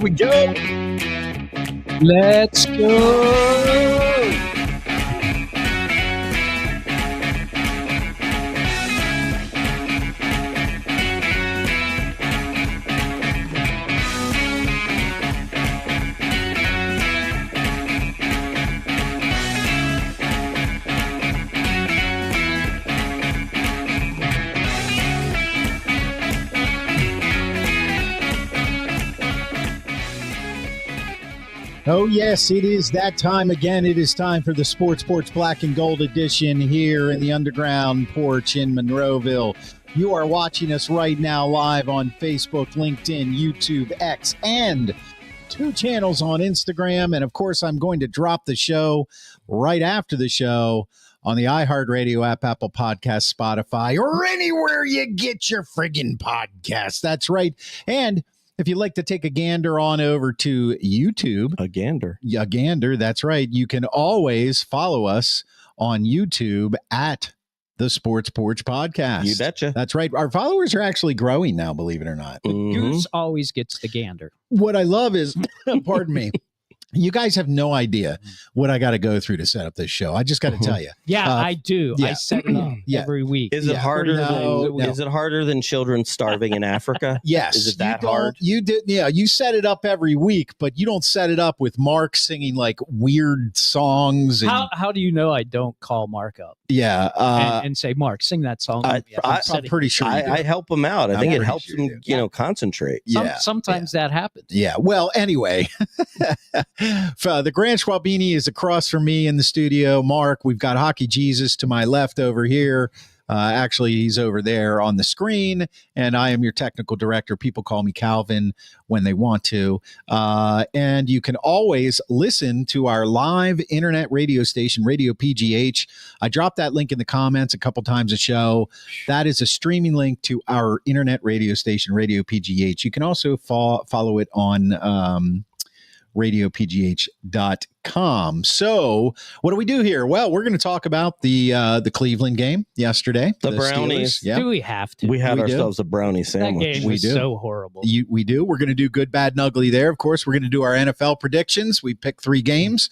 we go. Let's go. Oh, yes, it is that time again. It is time for the Sports Porch Black and Gold edition here in the underground porch in Monroeville. You are watching us right now live on Facebook, LinkedIn, YouTube, X, and 2 channels on Instagram. And, of course, I'm going to drop the show right after the show on the iHeartRadio app, Apple Podcasts, Spotify, or anywhere you get your friggin' podcasts. That's right. And if you'd like to take a gander on over to YouTube. A gander. A gander, that's right. You can always follow us on YouTube at the Sports Porch Podcast. You betcha. That's right. Our followers are actually growing now, believe it or not. The goose always gets the gander. What I love is, pardon me, you guys have no idea what I got to go through to set up this show. I just got to tell you. Yeah, I do. yeah. I set it up every week. Is it harder Is it harder than children starving in Africa? Yes. Is it that hard? You did. Yeah, you set it up every week, but you don't set it up with Mark singing like weird songs. And, how do you know I don't call Mark up? Yeah. And say, Mark, sing that song. I'm pretty sure I help him out. I think it helps sure him, concentrate. Sometimes that happens. Yeah. Well, anyway, the Grand Schwabini is across from me in the studio. Mark, we've got Hockey Jesus to my left over here. Actually, he's over there on the screen, and I am your technical director. People call me Calvin when they want to. And you can always listen to our live internet radio station, Radio PGH. I dropped that link in the comments a couple times a show. That is a streaming link to our internet radio station, Radio PGH. You can also follow it on radiopgh.com. So what do we do here? Well, we're going to talk about the Cleveland game yesterday. The Brownies. Yep. Do we have to? We had ourselves a brownie sandwich. That game was so horrible. We do. We're going to do good, bad, and ugly there. Of course, we're going to do our NFL predictions. We picked 3 games.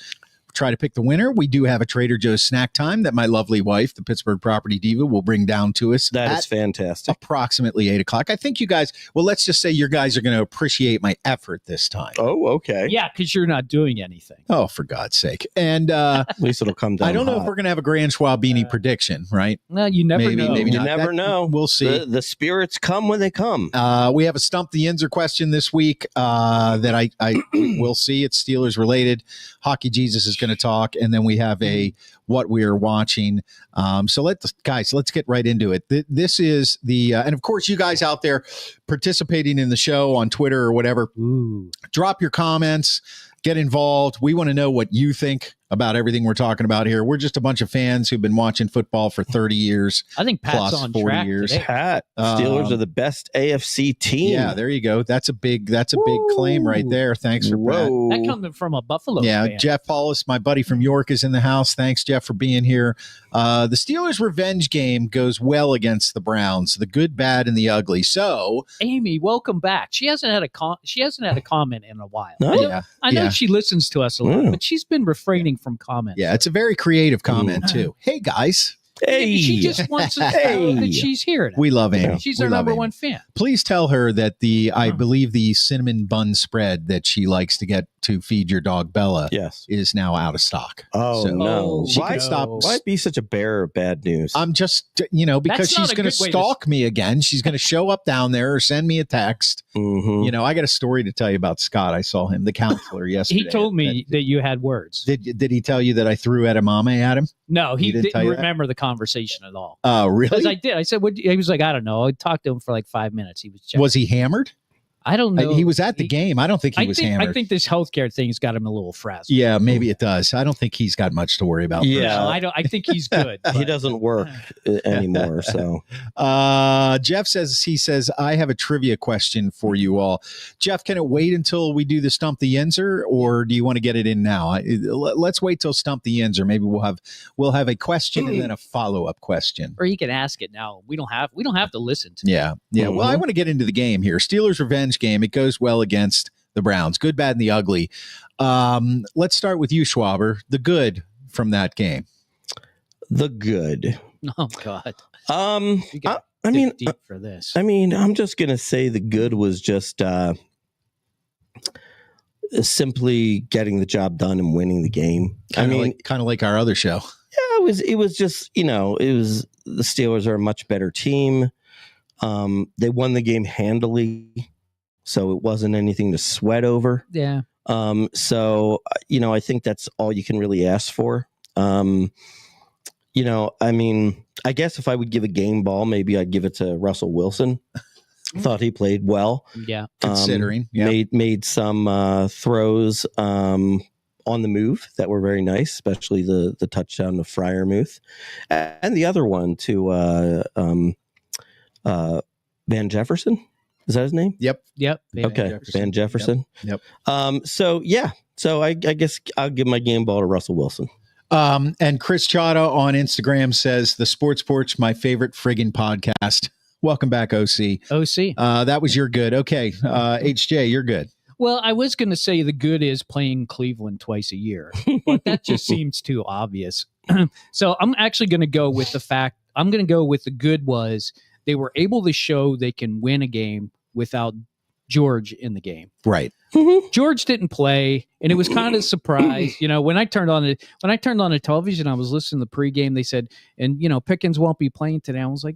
Try to pick the winner. We do have a Trader Joe's snack time that my lovely wife, the Pittsburgh property diva, will bring down to us. That is fantastic. Approximately 8 o'clock. I think you guys, well, let's just say your guys are going to appreciate my effort this time. Oh, okay. Yeah, because you're not doing anything. Oh, for God's sake. And at least it'll come down. I don't know if we're going to have a Grand Schwabini prediction, right? No, you never know. Maybe you not. never know. We'll see. The spirits come when they come. We have a Stump the Yinzer question this week that I will see. It's Steelers related. Hockey Jesus is going to talk, and then we have a what we are watching. So let's get right into it. This is the and of course you guys out there participating in the show on Twitter or whatever. Drop your comments, get involved. We want to know what you think about everything we're talking about here. We're just a bunch of fans who've been watching football for 30 years. I think Pat's plus on 40 track years. today. Pat, Steelers are the best AFC team. Yeah, there you go. That's a big claim right there. Thanks for Pat. That coming from a Buffalo fan. Jeff Paulus, my buddy from York, is in the house. Thanks, Jeff, for being here. The Steelers' revenge game goes well against the Browns, the good, bad, and the ugly. So, Amy, welcome back. She hasn't had a comment in a while. No? I know she listens to us a lot, but she's been refraining from comments. Yeah, it's a very creative comment too. Hey guys. Hey, she just wants us to know that she's here now. We love Amy. She's our number one fan. Please tell her that I believe the cinnamon bun spread that she likes to get to feed your dog Bella is now out of stock. Oh, no. She can stop. Why be such a bearer of bad news? I'm just, because she's going to stalk me again. She's going to show up down there or send me a text. Mm-hmm. I got a story to tell you about Scott. I saw him, the counselor, yesterday. He told me that you had words. Did he tell you that I threw edamame at him? No, he didn't remember the conversation at all. Oh, really? Because I did. I said, he was like, I don't know. I talked to him for like 5 minutes. He was checking. Was he hammered? I don't know. He was at the game. I don't think he was hammered. I think this healthcare thing's got him a little frazzled. Yeah, maybe it does. I don't think he's got much to worry about. Yeah, I think he's good. He doesn't work anymore. So, Jeff says, I have a trivia question for you all. Jeff, can it wait until we do the Stump the Yinzer, or do you want to get it in now? Let's wait till Stump the Yinzer. Maybe we'll have a question and then a follow-up question. Or you can ask it now. We don't have to listen to it. Yeah. Well, I want to get into the game here. Steelers revenge game. It goes well against the Browns. Good, bad, and the ugly. Let's start with you, Schwaber. The good from that game. The good. Oh God. I mean, deep for this. I'm just gonna say the good was just simply getting the job done and winning the game. Kind of like our other show. Yeah, it was just, it was the Steelers are a much better team. They won the game handily, so it wasn't anything to sweat over. Yeah. So I think that's all you can really ask for. I guess if I would give a game ball, maybe I'd give it to Russell Wilson. Thought he played well. Yeah. Considering. Made some throws on the move that were very nice, especially the touchdown to Freiermuth. And the other one to Van Jefferson. Is that his name? Yep. Okay. Van Jefferson. Yep. So I guess I'll give my game ball to Russell Wilson. And Chris Chata on Instagram says the Sports Porch, my favorite friggin' podcast. Welcome back, OC. That was your good. Okay. HJ, you're good. Well, I was going to say the good is playing Cleveland twice a year, but that just seems too obvious. So I'm actually going to go with the good was they were able to show they can win a game without George in the game. Right. George didn't play, and it was kind of a surprise. When I turned on the television, I was listening to the pregame. They said, and Pickens won't be playing today. I was like,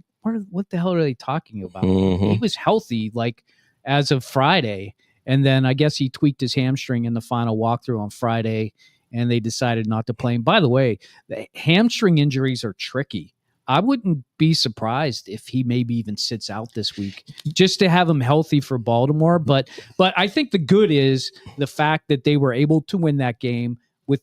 what the hell are they talking about? He was healthy, like as of Friday, and then I guess he tweaked his hamstring in the final walkthrough on Friday, and they decided not to play him. By the way, the hamstring injuries are tricky. I wouldn't be surprised if he maybe even sits out this week just to have him healthy for Baltimore. But I think the good is the fact that they were able to win that game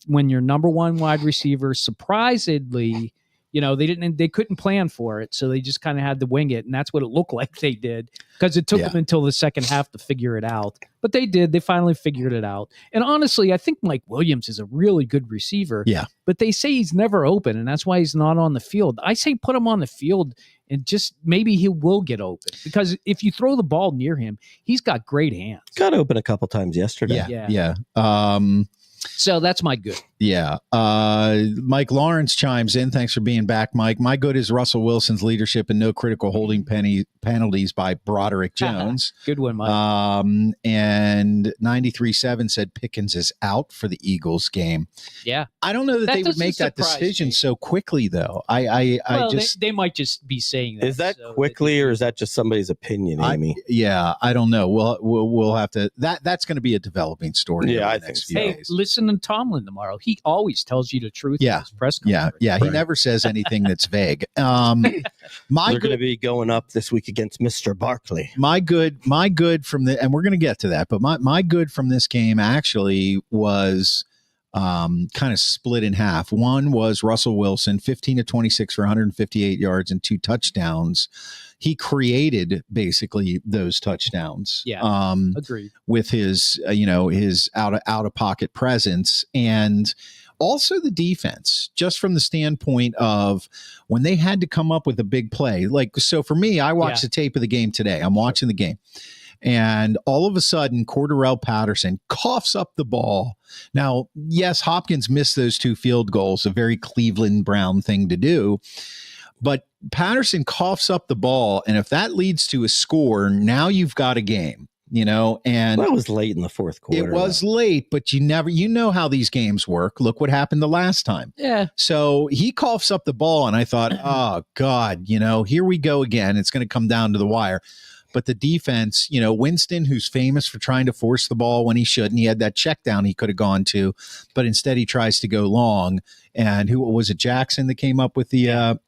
when your number one wide receiver surprisingly, they couldn't plan for it. So they just kind of had to wing it. And that's what it looked like they did because it took them until the second half to figure it out. But they did. They finally figured it out. And honestly, I think Mike Williams is a really good receiver. Yeah. But they say he's never open, and that's why he's not on the field. I say put him on the field and just maybe he will get open because if you throw the ball near him, he's got great hands. Got open a couple times yesterday. Yeah. So that's my good. Yeah. Mike Lawrence chimes in. Thanks for being back, Mike. My good is Russell Wilson's leadership and no critical holding penalties by Broderick Jones. Good one, Mike. And 93.7 said Pickens is out for the Eagles game. Yeah. I don't know that they would make that decision so quickly, though. They might just be saying that. Is that quickly or is that just somebody's opinion, Amy? I don't know. We'll have to. That's going to be a developing story. Yeah, I think so. Days. Listen to Tomlin tomorrow. He always tells you the truth. Yeah. In his press conference. Yeah. He never says anything that's vague. They're going to be going up this week against Mr. Barkley. My good from and we're going to get to that, but my good from this game actually was kind of split in half. One was Russell Wilson, 15 to 26 for 158 yards and 2 touchdowns. He created basically those touchdowns. Yeah, agreed. With his his out of pocket presence, and also the defense, just from the standpoint of when they had to come up with a big play. Like, so for me, I watched the tape of the game today. I'm watching the game. And all of a sudden, Cordarrelle Patterson coughs up the ball. Now, yes, Hopkins missed those 2 field goals, a very Cleveland Brown thing to do. But Patterson coughs up the ball, and if that leads to a score, now you've got a game, and that was late in the fourth quarter. It was late, but you know how these games work. Look what happened the last time. Yeah. So he coughs up the ball, and I thought, oh, God, here we go again. It's going to come down to the wire. But the defense, Winston, who's famous for trying to force the ball when he shouldn't, he had that check down he could have gone to, but instead he tries to go long. And who was it? Jackson that came up with the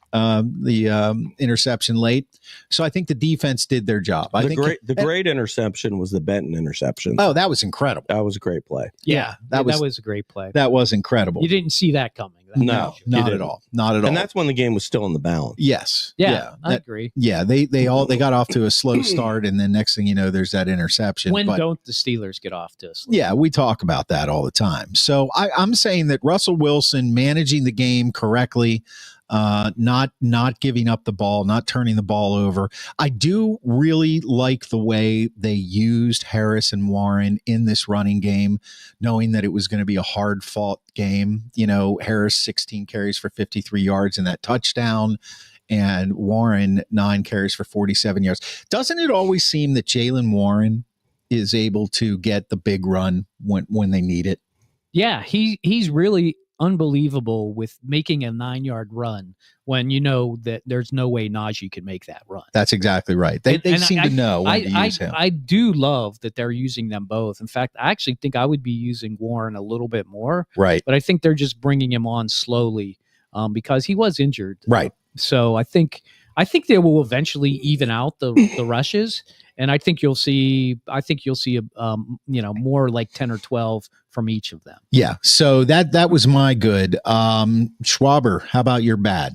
interception late. So I think the defense did their job. The great interception was the Benton interception. Oh, that was incredible. That was a great play. Yeah, that was a great play. That was incredible. You didn't see that coming. No, not at all. Not at all. And that's when the game was still in the balance. Yes. Yeah, I agree. Yeah, they got off to a slow start, and then next thing you know, there's that interception. Don't the Steelers get off to a slow start? Yeah, we talk about that all the time. So I'm saying that Russell Wilson managing the game correctly, not giving up the ball, not turning the ball over. I do really like the way they used Harris and Warren in this running game, knowing that it was going to be a hard fought game. Harris 16 carries for 53 yards in that touchdown, and Warren 9 carries for 47 yards. Doesn't it always seem that Jaylen Warren is able to get the big run when they need it? Yeah, he's really unbelievable with making a 9-yard run when you know that there's no way Najee could make that run. That's exactly right. They seem to know when to use him. I do love that they're using them both. In fact, I actually think I would be using Warren a little bit more. Right. But I think they're just bringing him on slowly because he was injured. Right. So I think they will eventually even out the rushes, and I think you'll see more like 10 or 12 from each of them. Yeah. So that was my good. Schwaber, how about your bad?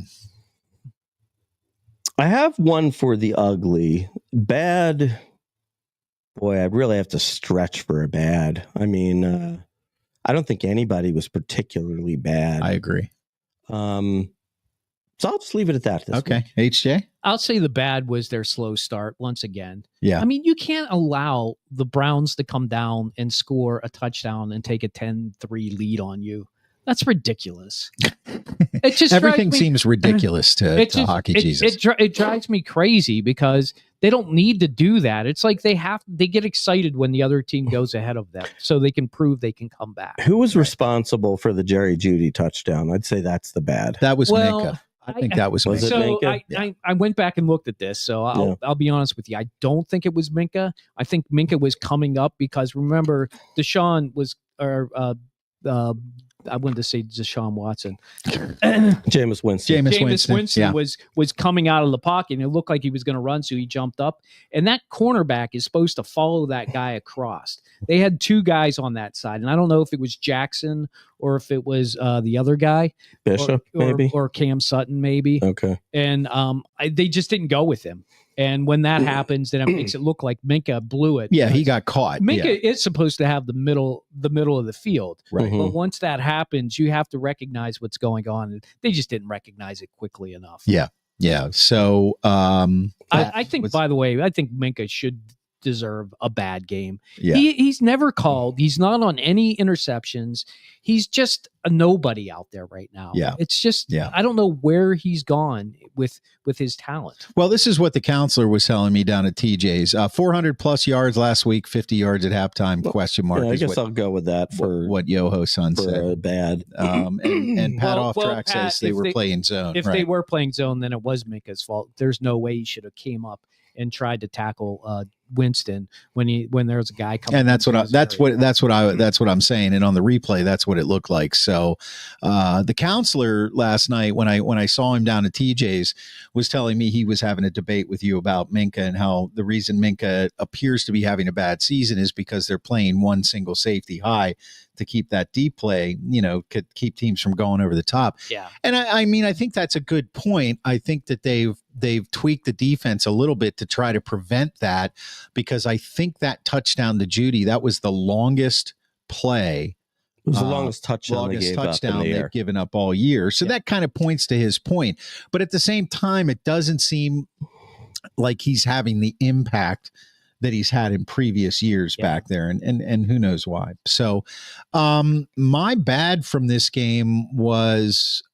I have one for the ugly. Bad. Boy, I really have to stretch for a bad. I mean, I don't think anybody was particularly bad. I agree. So I'll just leave it at that. Okay. Week. HJ? I'll say the bad was their slow start once again. Yeah. I mean, you can't allow the Browns to come down and score a touchdown and take a 10-3 lead on you. That's ridiculous. It just everything seems ridiculous to Hockey Jesus. It drives me crazy because they don't need to do that. It's like they get excited when the other team goes ahead of them so they can prove they can come back. Who was responsible for the Jerry Jeudy touchdown? I'd say that's the bad. That was Minka. I think that was Minka. So I went back and looked at this. So I'll be honest with you. I don't think it was Minka. I think Minka was coming up because remember Deshaun was I wanted to say Deshaun Watson. Jameis Winston. Jameis Winston was coming out of the pocket and it looked like he was going to run, so he jumped up. And that cornerback is supposed to follow that guy across. They had two guys on that side, and I don't know if it was Jackson or if it was the other guy, Bishop, maybe, or Cam Sutton, maybe. Okay. And they just didn't go with him. And when that happens, then it makes it look like Minka blew it. Yeah, he got caught. Minka is supposed to have the middle of the field. Right. But once that happens, you have to recognize what's going on. They just didn't recognize it quickly enough. Yeah. Yeah. So I think, by the way, I think Minka should deserve a bad game. Yeah. He's never called. He's not on any interceptions. He's just a nobody out there right now. Yeah. It's just, I don't know where he's gone with his talent. Well, this is what the counselor was telling me down at TJ's. 400 plus yards last week, 50 yards at halftime, question mark. Yeah, I guess I'll go with that for what Yoho Son said. Bad. And Pat Off-Track says they were playing zone. If they were playing zone, then it was Minka's fault. There's no way he should have came up and tried to tackle Winston when there's a guy coming. And that's what I'm saying. And on the replay, that's what it looked like. So the counselor last night, when I saw him down at TJ's, was telling me he was having a debate with you about Minka and how the reason Minka appears to be having a bad season is because they're playing one single safety high to keep that deep play, could keep teams from going over the top. Yeah. And I mean, I think that's a good point. I think that they've tweaked the defense a little bit to try to prevent that, because I think that touchdown to Jeudy, that was the longest play. It was the longest touchdown they've given up all year. So that kind of points to his point. But at the same time, it doesn't seem like he's having the impact that he's had in previous years back there, and who knows why. So my bad from this game was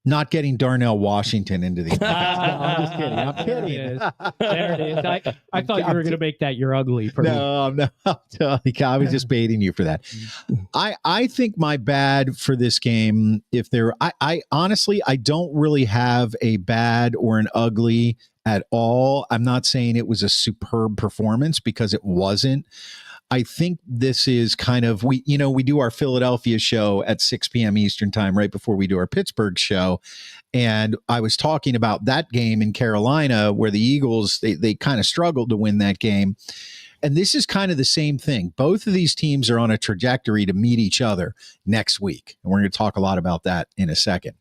not getting Darnell Washington into the game. I'm just kidding. I'm kidding. There it is. I thought you were going to make that your ugly. No. I was just baiting you for that. I think my bad for this game, I honestly, I don't really have a bad or an ugly at all. I'm not saying it was a superb performance, because it wasn't. I think this is kind of, we do our Philadelphia show at 6 p.m. Eastern time right before we do our Pittsburgh show. And I was talking about that game in Carolina where the Eagles, they kind of struggled to win that game. And this is kind of the same thing. Both of these teams are on a trajectory to meet each other next week. And we're going to talk a lot about that in a second.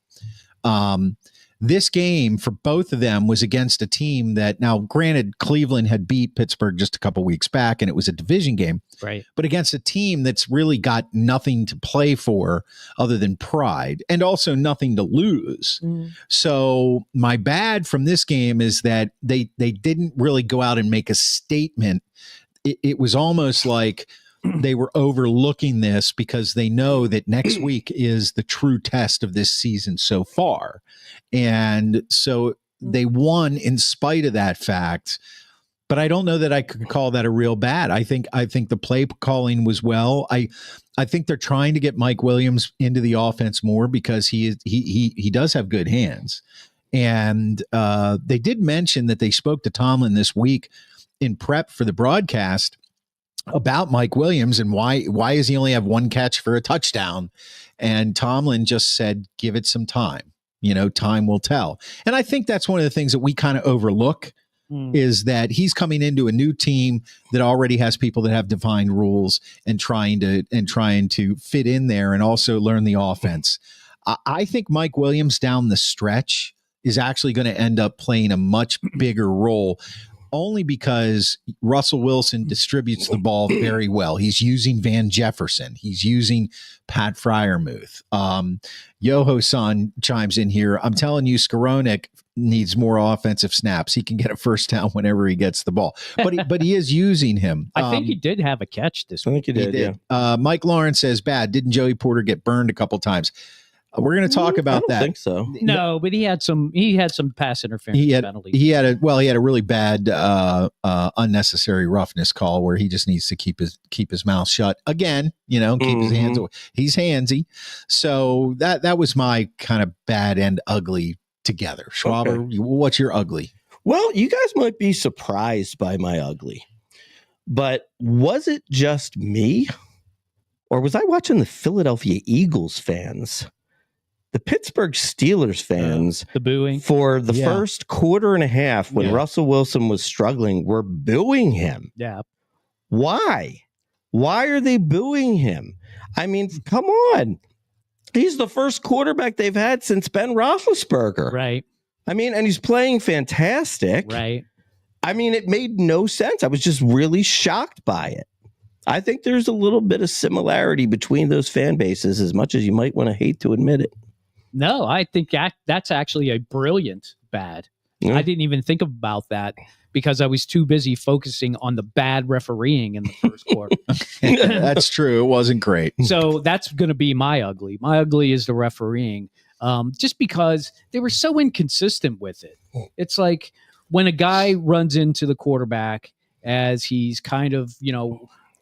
this game for both of them was against a team that, now granted, Cleveland had beat Pittsburgh just a couple weeks back and it was a division game, Right. but against a team that's really got nothing to play for other than pride and also nothing to lose. So my bad from this game is that they didn't really go out and make a statement. It was almost like they were overlooking this because they know that next week is the true test of this season so far. And so they won in spite of that fact. But I don't know that I could call that a real bad. I think the play calling was well. I think they're trying to get Mike Williams into the offense more because he does have good hands. And they did mention that they spoke to Tomlin this week in prep for the broadcast about Mike Williams and why does he only have one catch for a touchdown? And Tomlin just said, give it some time. Time will tell. And I think that's one of the things that we kind of overlook is that he's coming into a new team that already has people that have defined rules and trying to fit in there and also learn the offense. I think Mike Williams down the stretch is actually going to end up playing a much bigger role, only because Russell Wilson distributes the ball very well. He's using Van Jefferson. He's using Pat Freiermuth. Yoho-san chimes in here. I'm telling you, Skowronek needs more offensive snaps. He can get a first down whenever he gets the ball. But he is using him. I think he did have a catch this week. I think he did. Yeah. Mike Lawrence says, bad. Didn't Joey Porter get burned a couple times? We're going to talk about that. I don't think so. No, but he had some pass interference penalties. He had a really bad unnecessary roughness call where he just needs to keep his mouth shut again, keep his hands away. He's handsy. So that was my kind of bad and ugly together. Schwaber, Okay. What's your ugly? Well, you guys might be surprised by my ugly, but was it just me, or was I watching the Philadelphia Eagles fans? The Pittsburgh Steelers fans, the booing for the first quarter and a half when Russell Wilson was struggling, were booing him. Yeah. Why? Why are they booing him? I mean, come on. He's the first quarterback they've had since Ben Roethlisberger. Right. I mean, and he's playing fantastic. Right. I mean, it made no sense. I was just really shocked by it. I think there's a little bit of similarity between those fan bases, as much as you might want to hate to admit it. No, I think that's actually a brilliant bad. Yeah. I didn't even think about that because I was too busy focusing on the bad refereeing in the first quarter. That's true. It wasn't great. So that's going to be my ugly. My ugly is the refereeing, just because they were so inconsistent with it. It's like when a guy runs into the quarterback as he's kind of,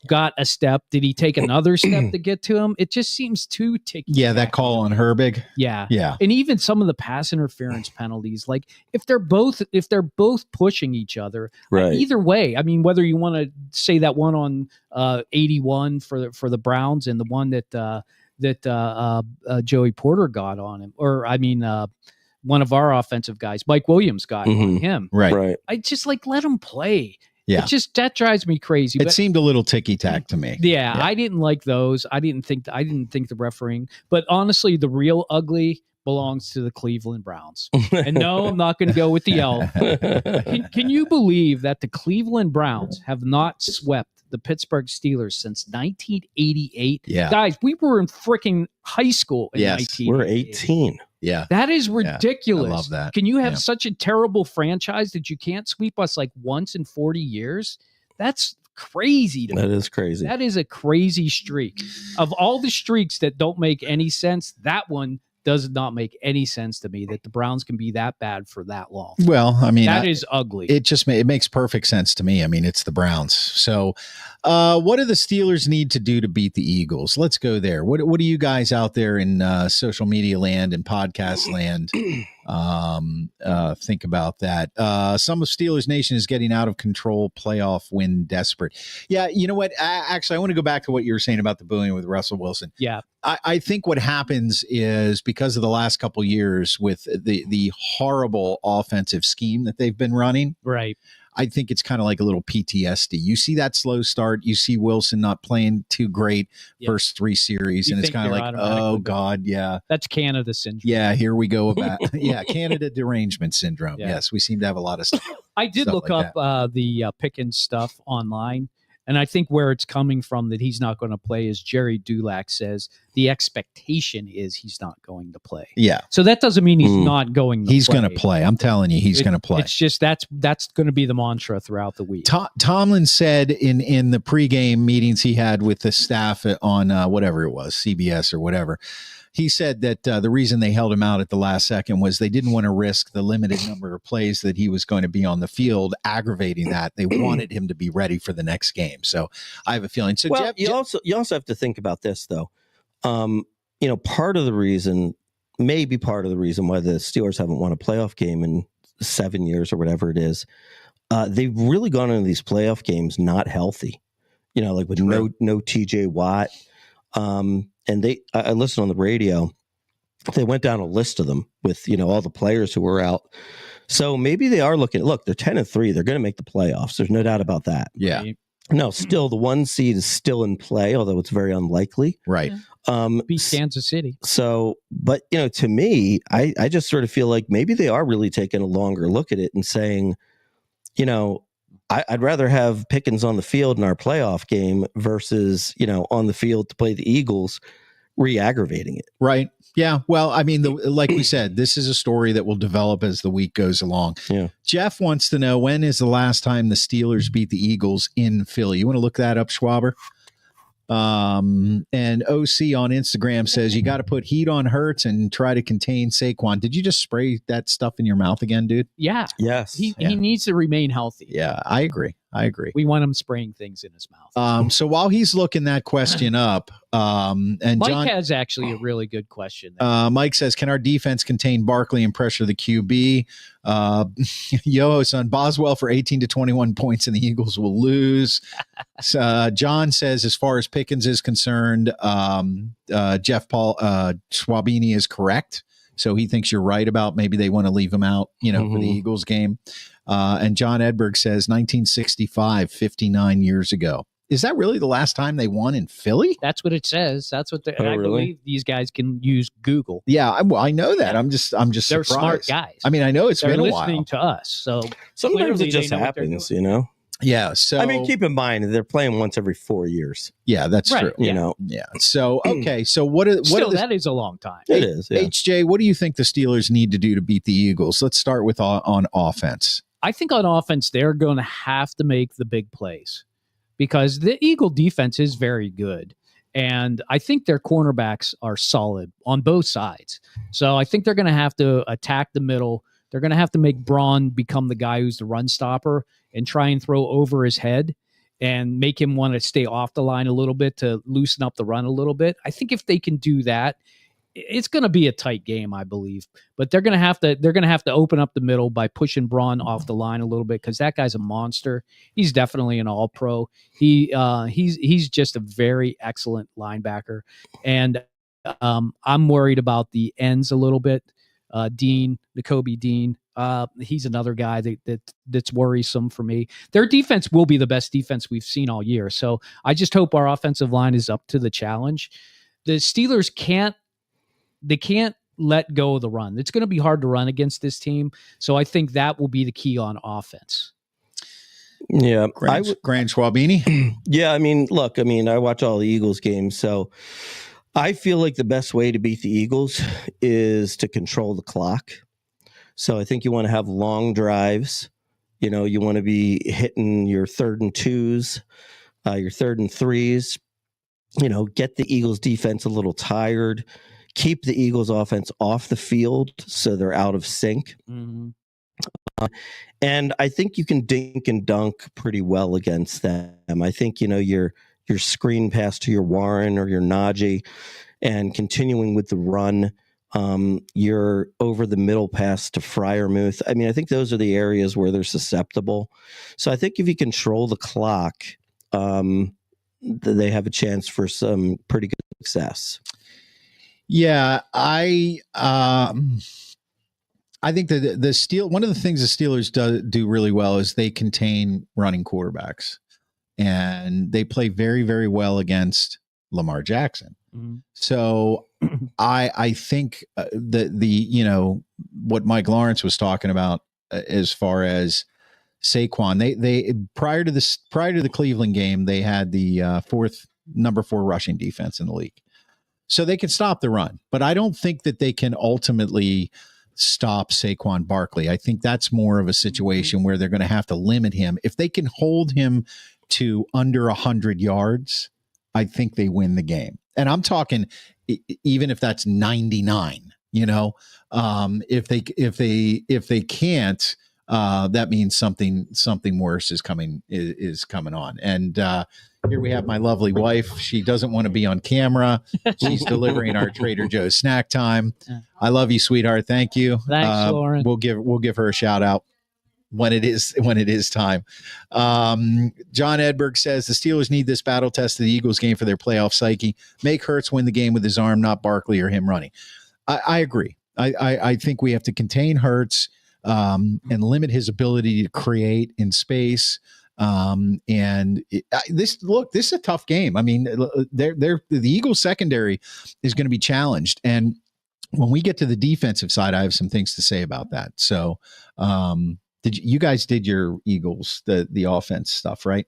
got a step. Did he take another step to get to him? It just seems too ticky. Yeah, that call on Herbig. Yeah. Yeah. And even some of the pass interference penalties, like if they're both pushing each other, Right. Either way, I mean, whether you want to say that one on 81 for the Browns and the one that Joey Porter got on him, or one of our offensive guys, Mike Williams, got on him. Right. I just let him play. Yeah. It just, that drives me crazy. It seemed a little ticky-tack to me. Yeah, I didn't like those. I didn't think the refereeing. But honestly, the real ugly belongs to the Cleveland Browns. And no, I'm not going to go with the elf. Can you believe that the Cleveland Browns have not swept the Pittsburgh Steelers since 1988? Yeah. Guys, we were in freaking high school in 1988. We're 18. Yeah. That is ridiculous. I love that. Can you have such a terrible franchise that you can't sweep us once in 40 years? That's crazy to me. That is crazy. That is a crazy streak. Of all the streaks that don't make any sense, that one does not make any sense to me, that the Browns can be that bad for that long. Well, I mean, that is ugly. It makes perfect sense to me. I mean, it's the Browns. So what do the Steelers need to do to beat the Eagles? Let's go there. What do you guys out there in social media land and podcast land think about that? Some of Steelers Nation is getting out of control, playoff win desperate. Yeah, you know what? Actually, I want to go back to what you were saying about the booing with Russell Wilson. Yeah. I think what happens is because of the last couple years with the horrible offensive scheme that they've been running. Right. I think it's kind of like a little PTSD. You see that slow start, you see Wilson not playing too great first 3 series, You and it's think kind of you're like, automatically oh good. God, yeah. That's Canada syndrome. Yeah, here we go about Canada derangement syndrome. Yeah. Yes, we seem to have a lot of stuff. I did stuff look like up the Pickens stuff online, and I think where it's coming from that he's not going to play is Jerry Dulac says the expectation is he's not going to play. Yeah. So that doesn't mean he's not going to play. He's going to play. I'm telling you, he's going to play. It's just that's going to be the mantra throughout the week. Tomlin said in the pregame meetings he had with the staff on whatever it was, CBS or whatever, he said that the reason they held him out at the last second was they didn't want to risk the limited number of plays that he was going to be on the field, aggravating that. They wanted him to be ready for the next game. So I have a feeling. So well, Jeff, you also have to think about this though. Part of the reason why the Steelers haven't won a playoff game in 7 years or whatever it is, they've really gone into these playoff games not healthy. Like with no TJ Watt. And I listened on the radio. They went down a list of them with, all the players who were out. So maybe they are looking. Look, they're 10-3. They're going to make the playoffs. There's no doubt about that. Yeah. No, still the 1 seed is still in play, although it's very unlikely. Right. Beat Kansas City. So, but to me, I just sort of feel like maybe they are really taking a longer look at it and saying, I'd rather have Pickens on the field in our playoff game versus, on the field to play the Eagles, re-aggravating it. Right. Yeah. Well, I mean, like we said, this is a story that will develop as the week goes along. Yeah. Jeff wants to know, when is the last time the Steelers beat the Eagles in Philly? You want to look that up, Schwaber? And OC on Instagram says you got to put heat on Hurts and try to contain Saquon. Did you just spray that stuff in your mouth again, dude? Yeah. Yes. He needs to remain healthy. Yeah, I agree. We want him spraying things in his mouth. So while he's looking that question up, and Mike John has actually a really good question. Mike says, can our defense contain Barkley and pressure the QB? Yoho son, Boswell for 18 to 21 points and the Eagles will lose. John says, as far as Pickens is concerned, Jeff Paul Schwabini is correct. So he thinks you're right about maybe they want to leave him out, for the Eagles game. And John Edberg says 1965, 59 years ago. Is that really the last time they won in Philly? That's what it says. That's what I believe these guys can use Google. Yeah, I know that. I'm just They're surprised. smart guys. I mean, I know They're been a listening while. to us. So sometimes it clearly just they know what they're happens, doing. Yeah. So I mean, keep in mind they're playing once every 4 years. Yeah, that's Right, true. yeah. Yeah. So okay. So what that is a long time. It is. Yeah. HJ, what do you think the Steelers need to do to beat the Eagles? Let's start with on offense. I think on offense, they're going to have to make the big plays because the Eagle defense is very good. And I think their cornerbacks are solid on both sides. So I think they're going to have to attack the middle. They're going to have to make Braun become the guy who's the run stopper and try and throw over his head and make him want to stay off the line a little bit to loosen up the run a little bit. I think if they can do that, it's going to be a tight game, I believe. But they're going to have to open up the middle by pushing Braun off the line a little bit because that guy's a monster. He's definitely an all-pro. He's just a very excellent linebacker. And I'm worried about the ends a little bit. Nakobe Dean. He's another guy that's worrisome for me. Their defense will be the best defense we've seen all year. So I just hope our offensive line is up to the challenge. The Steelers can't let go of the run. It's going to be hard to run against this team. So I think that will be the key on offense. Yeah. Grand Schwabini. Yeah. I mean, look, I watch all the Eagles games. So I feel like the best way to beat the Eagles is to control the clock. So I think you want to have long drives. You want to be hitting your 3rd and 2s, your 3rd and 3s, get the Eagles defense a little tired, keep the Eagles offense off the field so they're out of sync. Mm-hmm. And I think you can dink and dunk pretty well against them. I think, your screen pass to your Warren or your Najee and continuing with the run, your over the middle pass to Freiermuth. I think those are the areas where they're susceptible. So I think if you control the clock, they have a chance for some pretty good success. Yeah, I think that one of the things the Steelers do really well is they contain running quarterbacks, and they play very, very well against Lamar Jackson. Mm-hmm. So I think what Mike Lawrence was talking about as far as Saquon, they prior to the Cleveland game, they had the number 4 rushing defense in the league. So they can stop the run, but I don't think that they can ultimately stop Saquon Barkley. I think that's more of a situation where they're going to have to limit him. If they can hold him to under 100 yards, I think they win the game. And I'm talking even if that's 99, if they can't, that means something worse is coming on. And here we have my lovely wife. She doesn't want to be on camera. She's delivering our Trader Joe's snack time. I love you, sweetheart. Thank you. Thanks, Lauren. We'll give her a shout out when it is time. John Edberg says the Steelers need this battle test of the Eagles game for their playoff psyche. Make Hurts win the game with his arm, not Barkley or him running. I agree. I think we have to contain Hurts and limit his ability to create in space. This is a tough game. I mean, the Eagles secondary is going to be challenged. And when we get to the defensive side, I have some things to say about that. So, you guys did your Eagles, the offense stuff, right?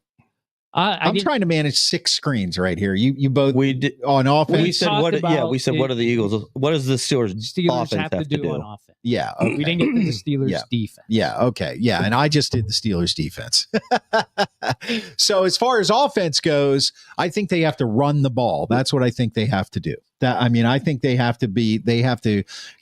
I'm trying to manage 6 screens right here. You both did on offense. We said what? Yeah, we said what are the Eagles? What does the Steelers offense have to do on offense? Yeah, okay. We didn't get to the Steelers defense. Yeah, okay, yeah, and I just did the Steelers defense. So as far as offense goes, I think they have to run the ball. That's what I think they have to do. I think they have to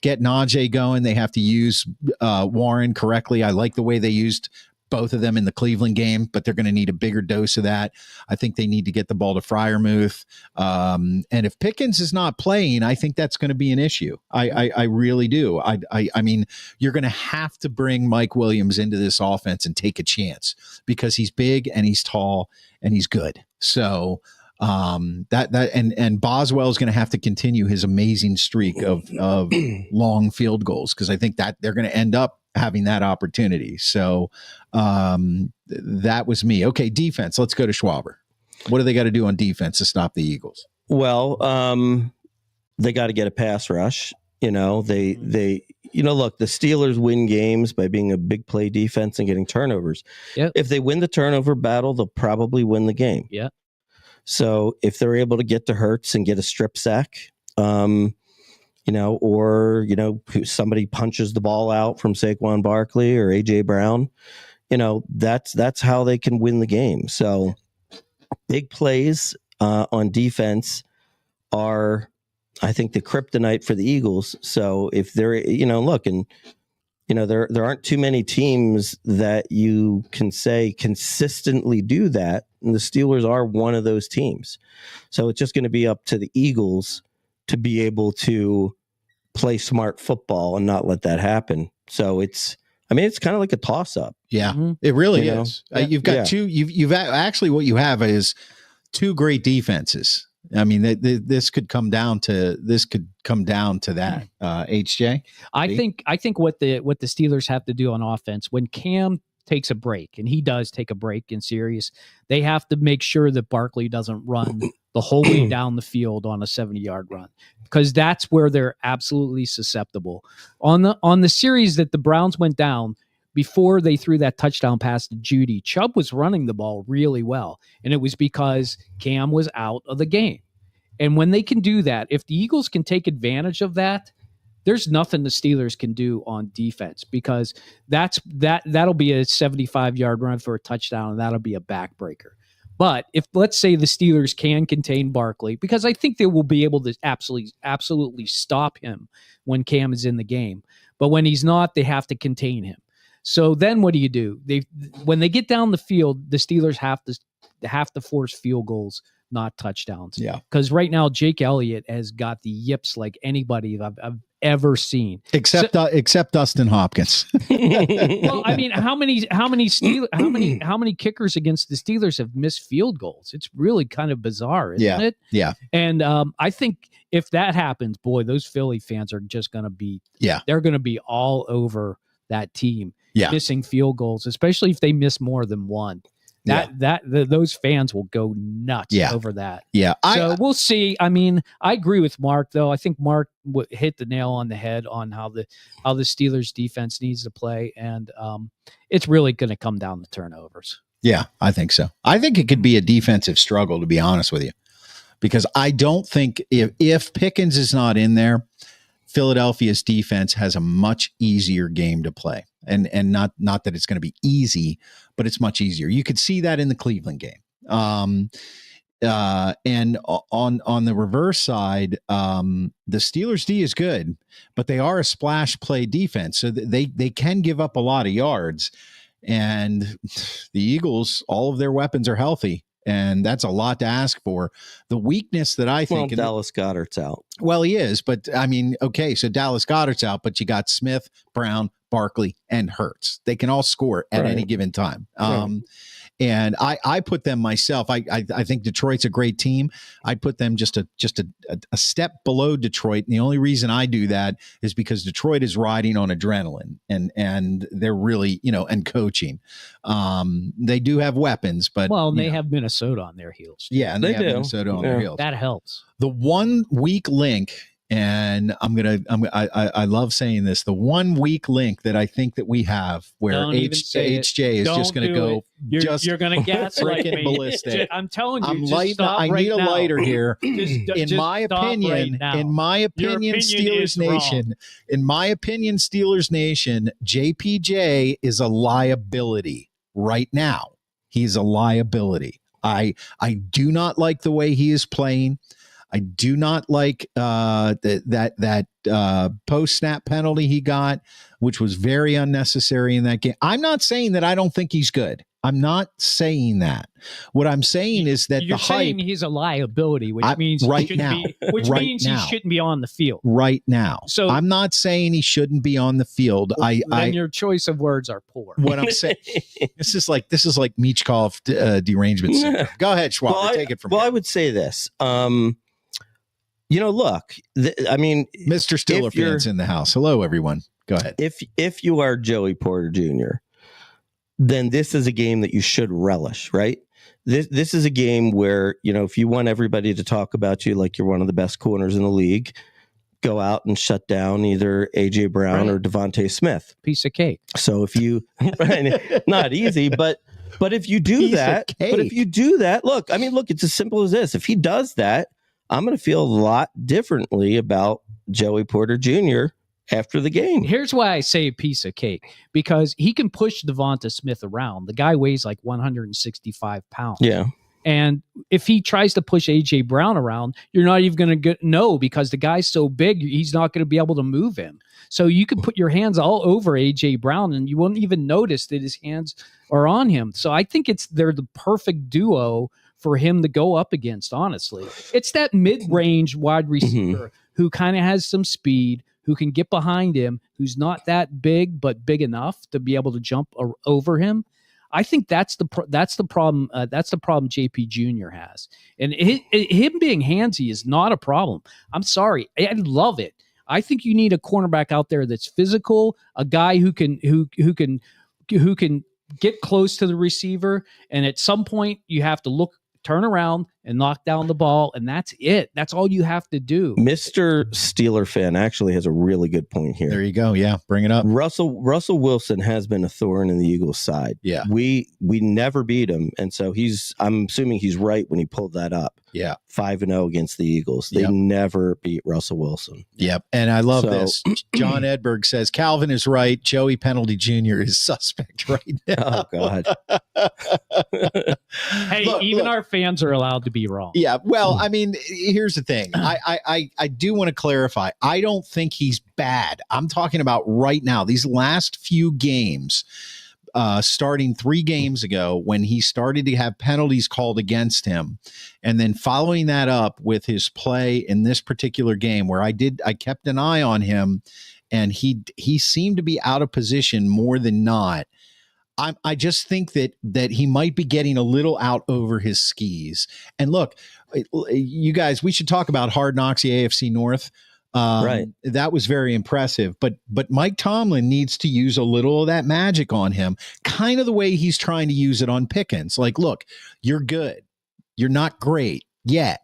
get Najee going. They have to use Warren correctly. I like the way they used both of them in the Cleveland game, but they're going to need a bigger dose of that. I think they need to get the ball to Freiermuth. And if Pickens is not playing, I think that's going to be an issue. I really do. I mean, you're going to have to bring Mike Williams into this offense and take a chance because he's big and he's tall and he's good. So and Boswell is going to have to continue his amazing streak of long field goals because I think that they're going to end up having that opportunity. So that was me. Okay, defense. Let's go to Schwaber. What do they got to do on defense to stop the Eagles? Well, they got to get a pass rush. Look, the Steelers win games by being a big play defense and getting turnovers. Yep. If they win the turnover battle, they'll probably win the game. Yeah. So if they're able to get to Hurts and get a strip sack, or somebody punches the ball out from Saquon Barkley or AJ Brown, that's how they can win the game. So big plays on defense are, I think, the kryptonite for the Eagles. So if they're, there aren't too many teams that you can say consistently do that. And the Steelers are one of those teams. So it's just going to be up to the Eagles to be able to play smart football and not let that happen. So it's kind of like a toss up. Yeah, it really is. You've got two, you've actually, what you have is 2 great defenses. I mean, this could come down to that. HJ, I think what the Steelers have to do on offense when Cam takes a break, and he does take a break in series, they have to make sure that Barkley doesn't run the whole way down the field on a 70-yard run, because that's where they're absolutely susceptible. On the series that the Browns went down, before they threw that touchdown pass to Judy, Chubb was running the ball really well, and it was because Cam was out of the game. And when they can do that, if the Eagles can take advantage of that, there's nothing the Steelers can do on defense, because that'll be a 75-yard run for a touchdown, and that'll be a backbreaker. But if, let's say, the Steelers can contain Barkley, because I think they will be able to absolutely stop him when Cam is in the game. But when he's not, they have to contain him. So then what do? When they get down the field, the Steelers have to force field goals, not touchdowns. Yeah. Because right now Jake Elliott has got the yips like anybody I've ever seen. Except Dustin Hopkins. Well, I mean, how many kickers against the Steelers have missed field goals? It's really kind of bizarre, isn't it? Yeah. And I think if that happens, boy, those Philly fans are just going to be, they're going to be all over that team, missing field goals, especially if they miss more than one. Those fans will go nuts over that. Yeah. So we'll see. I mean, I agree with Mark, though. I think Mark hit the nail on the head on how the Steelers defense needs to play. And it's really going to come down to turnovers. Yeah, I think so. I think it could be a defensive struggle, to be honest with you, because I don't think if Pickens is not in there, Philadelphia's defense has a much easier game to play. And not that it's going to be easy, but it's much easier. You could see that in the Cleveland game. And on the reverse side, the Steelers D is good, but they are a splash play defense, so they can give up a lot of yards. And the Eagles, all of their weapons are healthy. And that's a lot to ask for. The weakness that I think... Well, Dallas Goedert's out. Well, he is. But, I mean, okay, so Dallas Goedert's out, but you got Smith, Brown, Barkley, and Hurts. They can all score at any given time. And I put them myself. I think Detroit's a great team. I'd put them just a step below Detroit. And the only reason I do that is because Detroit is riding on adrenaline and they're really, and coaching. They do have weapons, but they have Minnesota on their heels. Yeah, and they have Minnesota on their heels. That helps. The one weak link. And I love saying this, the 1 weak link that I think that we have where HJ is just going to go, you're going to gaslight me. Ballistic. I'm telling you, I need a lighter here. In my opinion, Steelers Nation, JPJ is a liability right now. He's a liability. I do not like the way he is playing. I do not like that post snap penalty he got, which was very unnecessary in that game. I'm not saying that I don't think he's good. I'm not saying that. What I'm saying is that you're saying he's a liability, which means he shouldn't be on the field right now. So I'm not saying he shouldn't be on the field. Then your choice of words are poor. What I'm saying, this is like Michkov derangement. Go ahead, Schwab. Take it from here. I would say this. Look, Mr. Steeler fans in the house. Hello, everyone. Go ahead. If you are Joey Porter Jr., then this is a game that you should relish, right? This is a game where, if you want everybody to talk about you like you're one of the best corners in the league, go out and shut down either A.J. Brown or Devontae Smith. Piece of cake. So if you, not easy, but if you do that, look, it's as simple as this. If he does that, I'm going to feel a lot differently about Joey Porter Jr. after the game. Here's why I say a piece of cake, because he can push Devonta Smith around. The guy weighs like 165 pounds. Yeah. And if he tries to push A.J. Brown around, you're not even going to know, because the guy's so big, he's not going to be able to move him. So you can put your hands all over A.J. Brown and you won't even notice that his hands are on him. So I think they're the perfect duo for him to go up against, honestly. It's that mid-range wide receiver who kind of has some speed, who can get behind him, who's not that big, but big enough to be able to jump over him. I think that's the problem. That's the problem JP Jr. has, and him being handsy is not a problem. I'm sorry, I love it. I think you need a cornerback out there that's physical, a guy who can get close to the receiver, and at some point you have to turn around and knock down the ball, and that's it. That's all you have to do. Mr. Steeler fan actually has a really good point here. There you go. Yeah, bring it up. Russell Wilson has been a thorn in the Eagles' side. Yeah, we never beat him, and so I'm assuming he's right when he pulled that up. Yeah, 5-0 against the Eagles. They never beat Russell Wilson. Yep, and I love this. John Edberg says Calvin is right. Joey Penalty Jr. is suspect right now. Oh God. Hey, look, our fans are allowed to be wrong. Yeah, well, here's the thing. I do want to clarify. I don't think he's bad. I'm talking about right now. These last few games, starting 3 games ago when he started to have penalties called against him, and then following that up with his play in this particular game where I kept an eye on him, and he seemed to be out of position more than not. I just think that he might be getting a little out over his skis. And look, you guys, we should talk about Hard Knocks, the AFC North. Right. That was very impressive. But Mike Tomlin needs to use a little of that magic on him, kind of the way he's trying to use it on Pickens. Like, look, you're good. You're not great yet.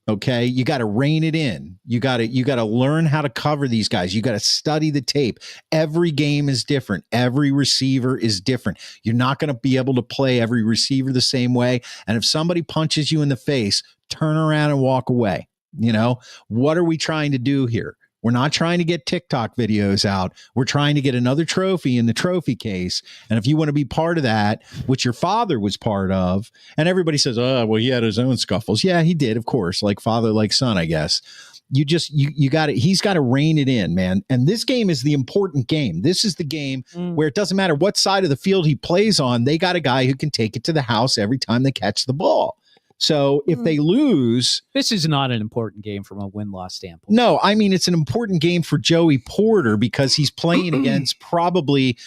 Okay, you got to rein it in. You got to learn how to cover these guys. You got to study the tape. Every game is different. Every receiver is different. You're not going to be able to play every receiver the same way. And if somebody punches you in the face, turn around and walk away. You know, what are we trying to do here? We're not trying to get TikTok videos out. We're trying to get another trophy in the trophy case. And if you want to be part of that, which your father was part of, and everybody says, oh, well, he had his own scuffles. Yeah, he did, of course, like father, like son, I guess. You got it. He's got to rein it in, man. And this game is the important game. This is the game where it doesn't matter what side of the field he plays on. They got a guy who can take it to the house every time they catch the ball. So if they lose, this is not an important game from a win-loss standpoint. No, I mean, it's an important game for Joey Porter because he's playing against probably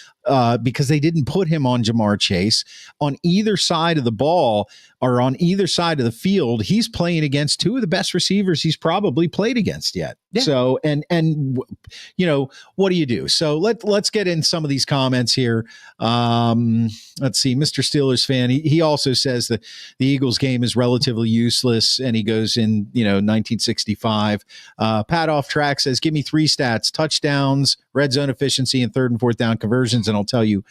because they didn't put him on Jamar Chase on either side of the ball or on either side of the field. He's playing against 2 of the best receivers he's probably played against yet. Yeah. So, and you know, what do you do? So let's get in some of these comments here. Let's see. Mr. Steelers fan, he also says that the Eagles game is relatively useless, and he goes in, 1965. Pat Off Track says, give me 3 stats: touchdowns, red zone efficiency, and 3rd and 4th down conversions, and I'll tell you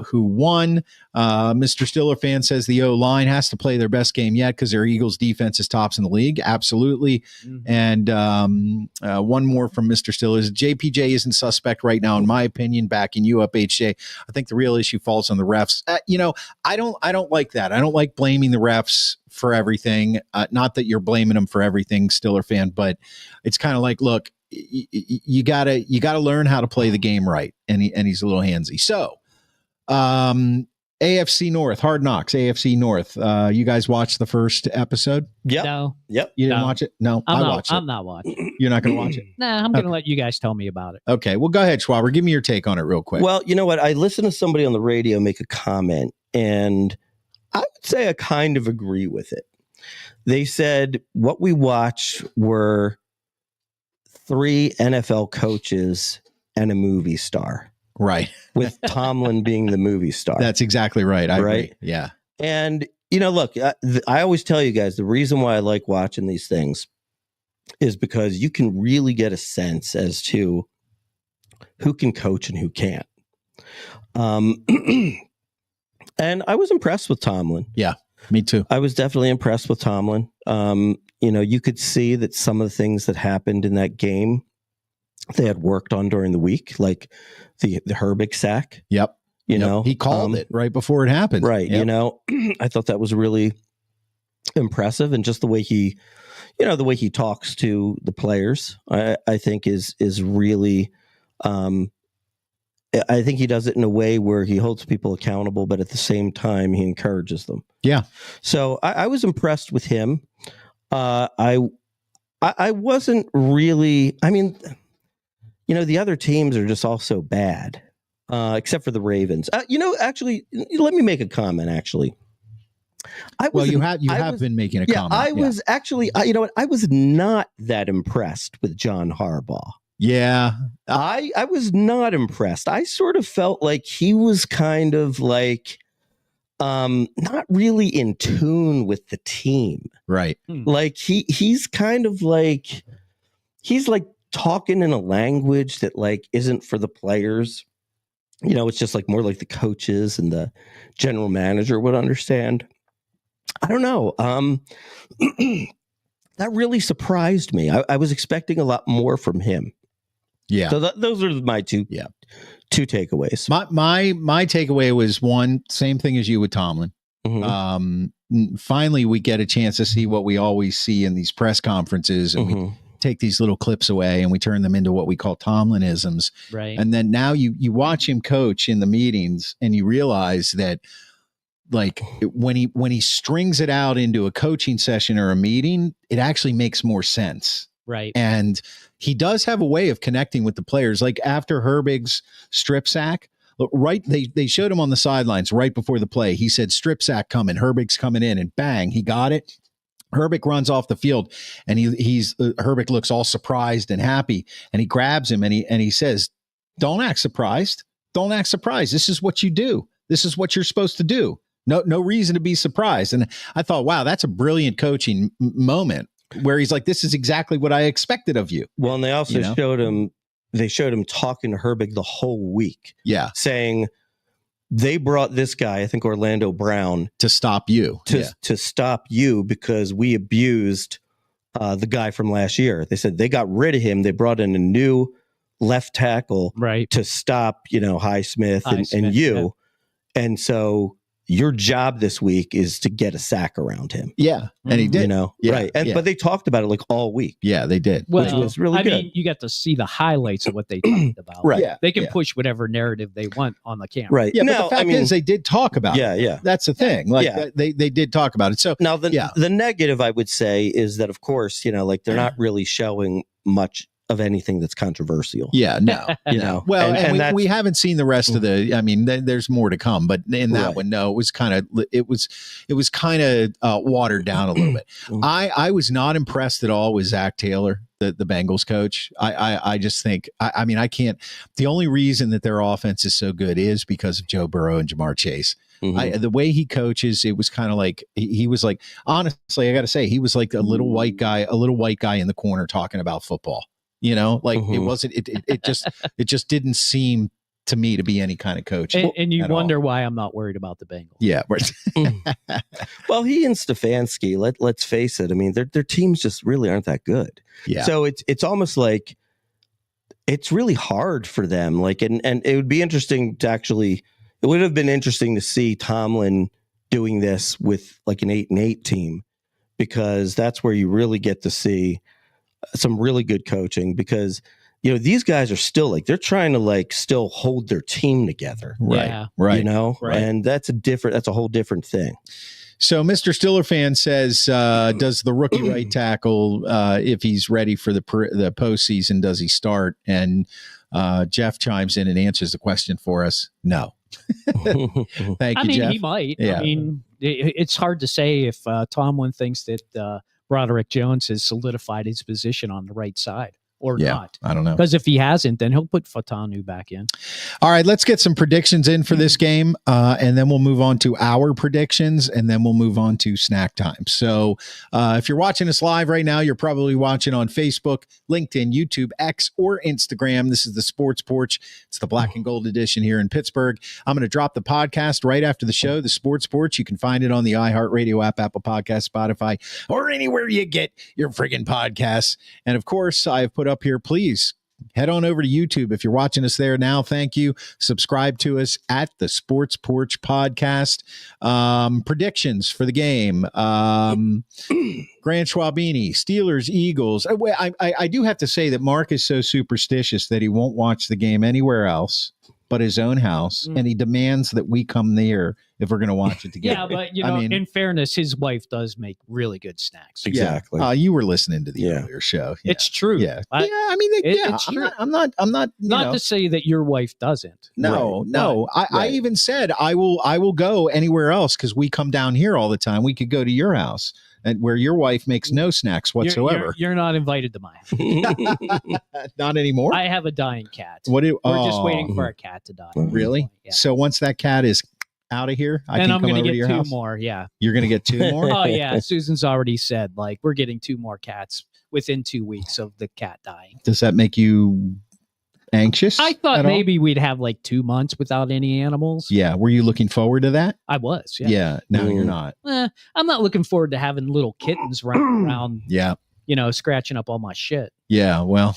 who won. Mr. Stiller fan says the O-line has to play their best game yet because their Eagles defense is tops in the league. Absolutely. And one more from Mr. Stiller is JPJ isn't suspect right now, in my opinion. Backing you up, HJ. I think the real issue falls on the refs. I don't like that. I don't like blaming the refs for everything. Not that you're blaming them for everything, Stiller fan, but it's kind of like, look, you gotta learn how to play the game right. And he's a little handsy. So, AFC North, Hard Knocks, AFC North. You guys watched the first episode? Yep. No. Yep. You didn't watch it? No, I watched it. I'm not watching. You're not going to watch it? Nah, I'm going to let you guys tell me about it. Okay. Well, go ahead, Schwaber. Give me your take on it real quick. Well, you know what? I listened to somebody on the radio make a comment, and I would say I kind of agree with it. They said what we watched were 3 NFL coaches and a movie star. Right. With Tomlin being the movie star. That's exactly right. I agree. Yeah. And, look, I always tell you guys, the reason why I like watching these things is because you can really get a sense as to who can coach and who can't. And I was impressed with Tomlin. Yeah, me too. I was definitely impressed with Tomlin. You could see that some of the things that happened in that game they had worked on during the week, like the Herbig sack. Yep. He called it right before it happened. Right. Yep. I thought that was really impressive. And just the way he talks to the players, I think is really, I think he does it in a way where he holds people accountable, but at the same time, he encourages them. Yeah. So I was impressed with him. I wasn't really, the other teams are just all so bad, except for the Ravens. Actually, let me make a comment, actually. You have been making a comment. I was actually, I was not that impressed with John Harbaugh. Yeah. I was not impressed. I sort of felt like he was kind of like not really in tune with the team. Right. Like he's kind of like, he's like talking in a language that like isn't for the players. It's just like more like the coaches and the general manager would understand. I don't know. That really surprised me. I was expecting a lot more from him. Yeah. So those are my two takeaways. My takeaway was one, same thing as you with Tomlin. Mm-hmm. Finally, we get a chance to see what we always see in these press conferences, and we take these little clips away and we turn them into what we call Tomlinisms. Right. And then now you watch him coach in the meetings and you realize that like when he strings it out into a coaching session or a meeting, it actually makes more sense. Right. And he does have a way of connecting with the players. Like after Herbig's strip sack, right, they showed him on the sidelines right before the play. He said, strip sack coming, Herbig's coming in, and bang, he got it. Herbig runs off the field, and Herbig looks all surprised and happy, and he grabs him and he says, don't act surprised. Don't act surprised. This is what you do. This is what you're supposed to do. No reason to be surprised. And I thought, wow, that's a brilliant coaching moment where he's like, this is exactly what I expected of you. Well, and they also showed him talking to Herbig the whole week. Yeah. Saying they brought this guy, I think Orlando Brown, to stop you. To stop you because we abused the guy from last year. They said they got rid of him. They brought in a new left tackle to stop, Highsmith and you. Yeah. And so your job this week is to get a sack around him. Yeah. And he did. Right. But they talked about it like all week. Yeah, they did. Well, which was really good. I mean, you got to see the highlights of what they talked about. Right. Yeah. They can push whatever narrative they want on the camera. Right. Yeah. But the fact is they did talk about it. Yeah. That's the thing. Like they did talk about it. So now the negative I would say is that, of course, they're not really showing much of anything that's controversial. Yeah, no. Well, and we haven't seen the rest of the. I mean, there's more to come, but in that one, no, it was kind of watered down a little bit. I was not impressed at all with Zach Taylor, the Bengals coach. I just think I can't. The only reason that their offense is so good is because of Joe Burrow and Jamar Chase. The way he coaches, it was kind of like he was like, honestly, I got to say, he was like a little white guy in the corner talking about football. It wasn't. It just didn't seem to me to be any kind of coach. And you wonder why I'm not worried about the Bengals. Yeah. Well, he and Stefanski. Let's face it. I mean, their teams just really aren't that good. Yeah. So it's almost like it's really hard for them. Like, and it would be interesting to actually. It would have been interesting to see Tomlin doing this with like an 8-8 team, because that's where you really get to see some really good coaching, because these guys are still like they're trying to still hold their team together, right? And that's a whole different thing. So Mr. Stiller fan says, does the rookie right tackle, if he's ready for the postseason, does he start? And Jeff chimes in and answers the question for us. No. Thank you, Jeff. He might. Yeah. I mean, it's hard to say if Tomlin thinks that Broderick Jones has solidified his position on the right side or not. I don't know. Because if he hasn't, then he'll put Fatanu back in. All right, let's get some predictions in for this game, and then we'll move on to our predictions, and then we'll move on to snack time. So if you're watching us live right now, you're probably watching on Facebook, LinkedIn, YouTube, X, or Instagram. This is the Sports Porch. It's the black and gold edition here in Pittsburgh. I'm going to drop the podcast right after the show, the Sports Porch. You can find it on the iHeartRadio app, Apple Podcasts, Spotify, or anywhere you get your friggin' podcasts. And of course, I have put up here, please head on over to YouTube. If you're watching us there now, thank you. Subscribe to us at the Sports Porch Podcast. Predictions for the game. Grant Schwabini, Steelers, Eagles. I do have to say that Mark is so superstitious that he won't watch the game anywhere else but his own house, and he demands that we come there if we're going to watch it together. Yeah, but in fairness, his wife does make really good snacks. Exactly. You were listening to the earlier show. Yeah. It's true. Yeah. It's true. I'm not. Not to say that your wife doesn't. No. I even said I will go anywhere else because we come down here all the time. We could go to your house, and where your wife makes no snacks whatsoever. You're not invited to my house. Not anymore. I have a dying cat. We're just waiting for a cat to die. Really? Yeah. So once that cat is out of here, I'm going to get two more. Yeah. You're going to get two more? Oh, yeah. Susan's already said, we're getting two more cats within 2 weeks of the cat dying. Does that make you anxious? I thought maybe we'd have 2 months without any animals. Yeah. Were you looking forward to that? I was. Yeah. Yeah. Now you're not. I'm not looking forward to having little kittens running around. Yeah. Scratching up all my shit. Yeah. Well.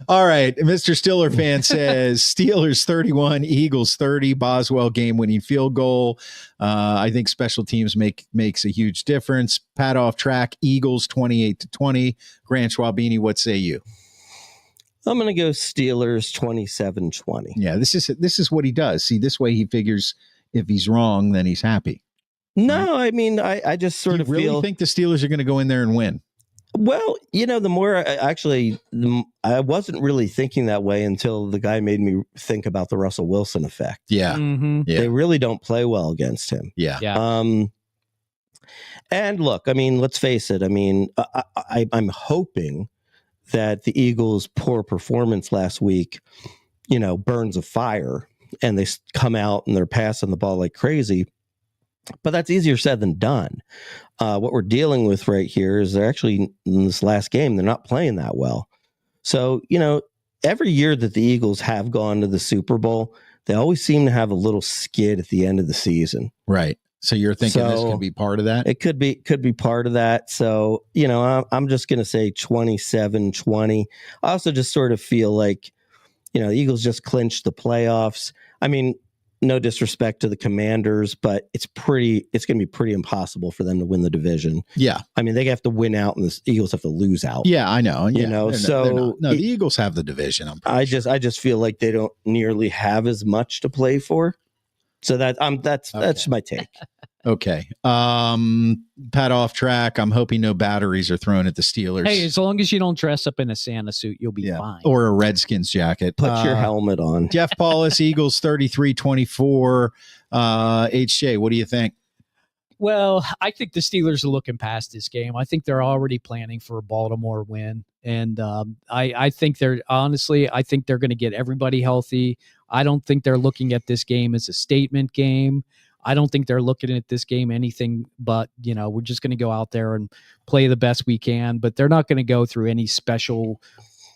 All right. Mr. Stiller fan says Steelers 31, Eagles 30, Boswell game-winning field goal. I think special teams makes a huge difference. Pat off track, Eagles 28-20. Grant Schwabini, what say you? I'm going to go Steelers 27-20. Yeah, this is what he does. See, this way he figures if he's wrong, then he's happy. No, I mean, I just sort of really feel. Think the Steelers are going to go in there and win? Well, the more I wasn't really thinking that way until the guy made me think about the Russell Wilson effect. Yeah. Mm-hmm. Yeah. They really don't play well against him. Yeah. And look, I mean, let's face it. I mean, I'm hoping that the Eagles' poor performance last week, burns a fire and they come out and they're passing the ball like crazy. But that's easier said than done. What we're dealing with right here is they're actually, in this last game, they're not playing that well. So, every year that the Eagles have gone to the Super Bowl, they always seem to have a little skid at the end of the season. Right. So you're thinking this could be part of that? It could be part of that. So, I'm just going to say 27-20. I also just sort of feel like, the Eagles just clinched the playoffs. I mean, no disrespect to the Commanders, but it's going to be pretty impossible for them to win the division. Yeah. I mean, they have to win out and the Eagles have to lose out. Yeah, I know. Yeah. The Eagles have the division. I just feel like they don't nearly have as much to play for. So that's my take. Okay. Pat off track. I'm hoping no batteries are thrown at the Steelers. Hey, as long as you don't dress up in a Santa suit, you'll be fine. Or a Redskins jacket. Put your helmet on. Jeff Paulus, Eagles 33-24. HJ, what do you think? Well, I think the Steelers are looking past this game. I think they're already planning for a Baltimore win. And I think I think they're going to get everybody healthy. I don't think they're looking at this game as a statement game. I don't think they're looking at this game anything but, we're just going to go out there and play the best we can. But they're not going to go through any special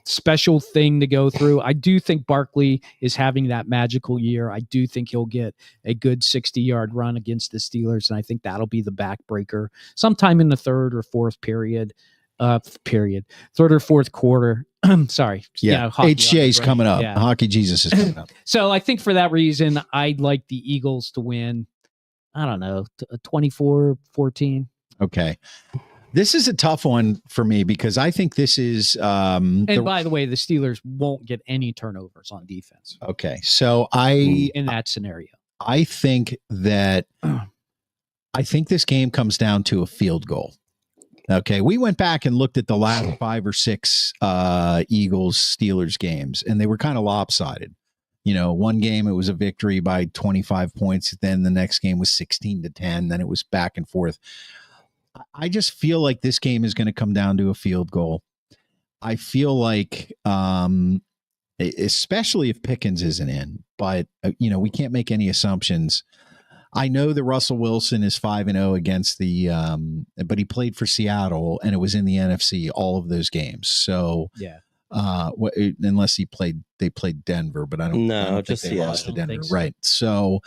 thing to go through. I do think Barkley is having that magical year. I do think he'll get a good 60-yard run against the Steelers, and I think that'll be the backbreaker sometime in the third or fourth third or fourth quarter. Sorry. Yeah. HJ's coming up. Yeah. Hockey Jesus is coming up. So I think for that reason, I'd like the Eagles to win. I don't know, 24-14. Okay. This is a tough one for me because I think this is. And by the way, the Steelers won't get any turnovers on defense. Okay. So in that scenario, I think that this game comes down to a field goal. Okay. We went back and looked at the last 5 or 6 Eagles Steelers games, and they were kind of lopsided. One game it was a victory by 25 points. Then the next game was 16-10. Then it was back and forth. I just feel like this game is going to come down to a field goal. I feel like, especially if Pickens isn't in, but we can't make any assumptions. I know that Russell Wilson is 5-0 against but he played for Seattle and it was in the NFC all of those games. So yeah. Unless they played Denver, but I don't think they lost to Denver. So. Right. So,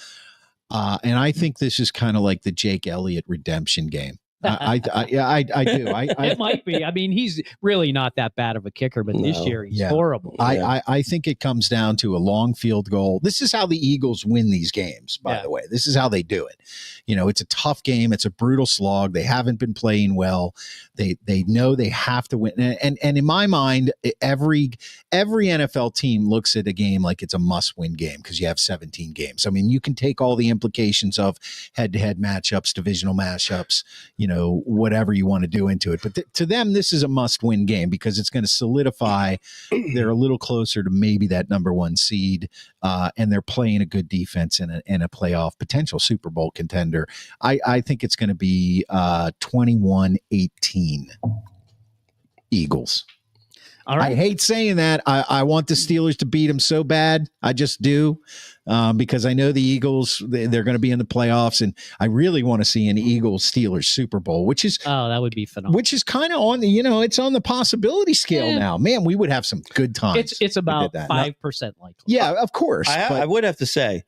and I think this is kind of like the Jake Elliott redemption game. I do. It might be. I mean, he's really not that bad of a kicker, but this year he's horrible. I think it comes down to a long field goal. This is how the Eagles win these games, by the way. This is how they do it. It's a tough game. It's a brutal slog. They haven't been playing well. They know they have to win. And in my mind, every NFL team looks at a game like it's a must-win game because you have 17 games. I mean, you can take all the implications of head-to-head matchups, divisional matchups, whatever you want to do into it. But to them, this is a must-win game because it's going to solidify they're a little closer to maybe that number 1 seed, and they're playing a good defense in a playoff potential Super Bowl contender. I think it's going to be 21-18 Eagles. All right. I hate saying that. I want the Steelers to beat them so bad. I just do. Because I know the Eagles, they're going to be in the playoffs, and I really want to see an Eagles-Steelers Super Bowl, which is that would be phenomenal. Which is kind of on the, it's on the possibility scale now. Man, we would have some good times. It's about 5% likely. Yeah, of course. I would have to say,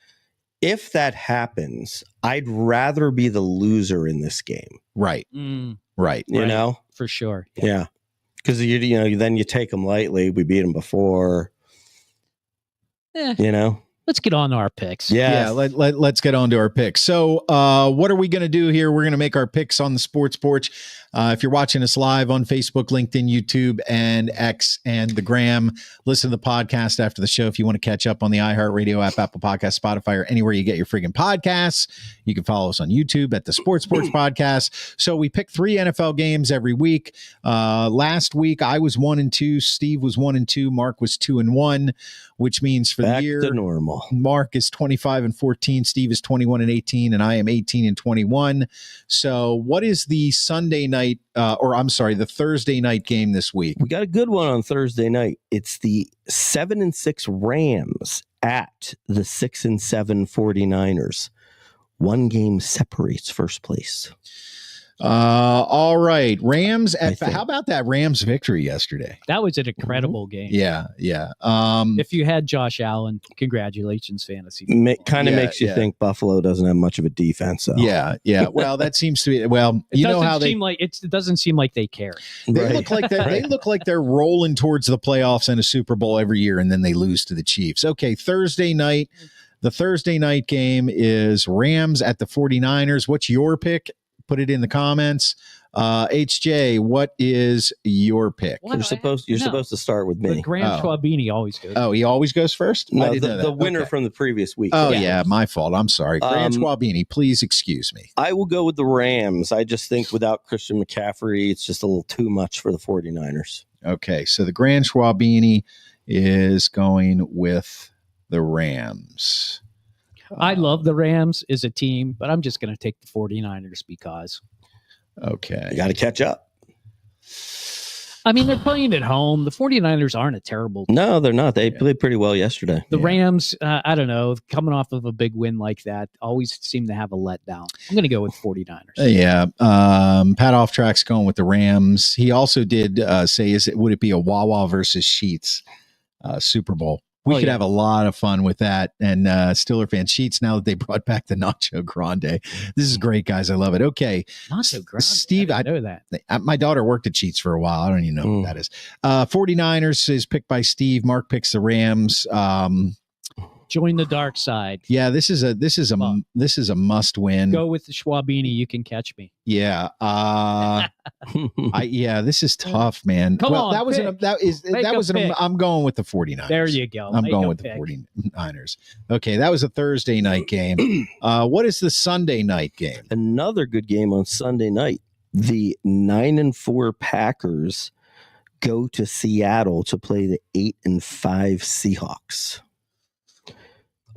if that happens, I'd rather be the loser in this game. Right. Mm. Right. You know, for sure. Yeah. Because then you take them lightly. We beat them before. Let's get on to our picks. Yeah, let's get on to our picks. So what are we going to do here? We're going to make our picks on the Sports Porch. If you're watching us live on Facebook, LinkedIn, YouTube, and X, and the Gram, listen to the podcast after the show. If you want to catch up on the iHeartRadio app, Apple Podcasts, Spotify, or anywhere you get your friggin' podcasts, you can follow us on YouTube at the Sports Porch Podcast. So we pick 3 NFL games every week. Last week, I was 1-2. Steve was 1-2. Mark was 2-1, which means for Back the year, to normal. Mark is 25-14. Steve is 21-18, and I am 18-21. So what is the Sunday night, the Thursday night game this week? We got a good one on Thursday night. It's the 7-6 Rams at the 6-7 49ers. One game separates first place. All right. Rams. How about that Rams victory yesterday? That was an incredible game. Yeah. If you had Josh Allen, congratulations, fantasy. Makes you think Buffalo doesn't have much of a defense. Though. Yeah. Well, that seems to be. Well, it doesn't seem like they care. They look like they look like they're rolling towards the playoffs and a Super Bowl every year, and then they lose to the Chiefs. Okay, Thursday night. The Thursday night game is Rams at the 49ers. What's your pick? Put it in the comments. HJ, what is your pick? You're supposed to start with me. Graham Schwabini always goes. Oh, he always goes first? No, the winner from the previous week. Oh, yeah, my fault. I'm sorry. Graham Schwabini, please excuse me. I will go with the Rams. I just think without Christian McCaffrey, it's just a little too much for the 49ers. Okay, so the Graham Schwabini is going with the Rams. I love the Rams as a team, but I'm just going to take the 49ers because. Okay. You got to catch up. I mean, they're playing at home. The 49ers aren't a terrible team. No, they're not. They played pretty well yesterday. The Rams, I don't know, coming off of a big win like that, always seem to have a letdown. I'm going to go with 49ers. Yeah. Pat Offtrack's going with the Rams. He also did say, would it be a Wawa versus Sheets Super Bowl? We could have a lot of fun with that. And Steeler fan Sheets, now that they brought back the Nacho Grande. This is great, guys. I love it. Okay. Nacho Grande. Steve, I know that. My daughter worked at Sheets for a while. I don't even know what that is. 49ers is picked by Steve. Mark picks the Rams. Join the dark side. Yeah, this is a must win. Go with the Schwabini. You can catch me. Yeah. This is tough, man. Come on. I'm going with the 49ers. There you go. I'm going with the 49ers. Okay, that was a Thursday night game. What is the Sunday night game? Another good game on Sunday night. The 9-4 Packers go to Seattle to play the 8-5 Seahawks.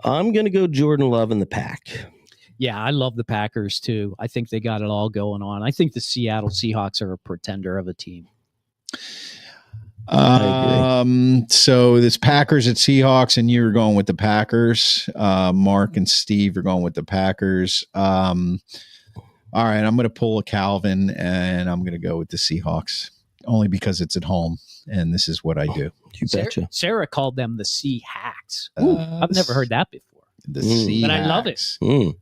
I'm going to go Jordan Love in the Pack. Yeah, I love the Packers too. I think they got it all going on. I think the Seattle Seahawks are a pretender of a team. So this Packers at Seahawks, and you're going with the Packers. Mark and Steve are going with the Packers. All right, I'm going to pull a Calvin, and I'm going to go with the Seahawks, only because it's at home, and this is what I do. You betcha. Sarah called them the Sea Hacks. I've never heard that before. The Seahawks. But I love it.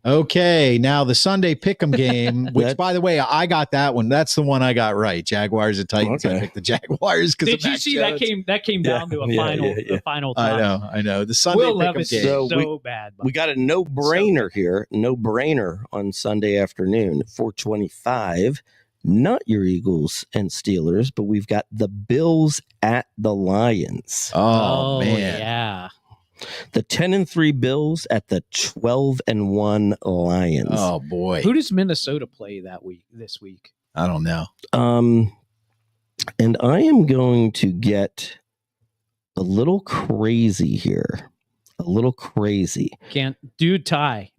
Okay, now the Sunday Pick'em game, which, by the way, I got that one. That's the one I got right. Jaguars at Titans. Okay. I picked the Jaguars. Did you see that came down to a final time? I know. The Sunday Pick'em game. So bad. We got a no-brainer here. No-brainer on Sunday afternoon at 4:25. Not your Eagles and Steelers, but we've got the Bills at the Lions. Oh man. Yeah. The 10-3 Bills at the 12-1 Lions. Oh boy. Who does Minnesota play this week? I don't know. And I am going to get a little crazy here. A little crazy. Can't do tie.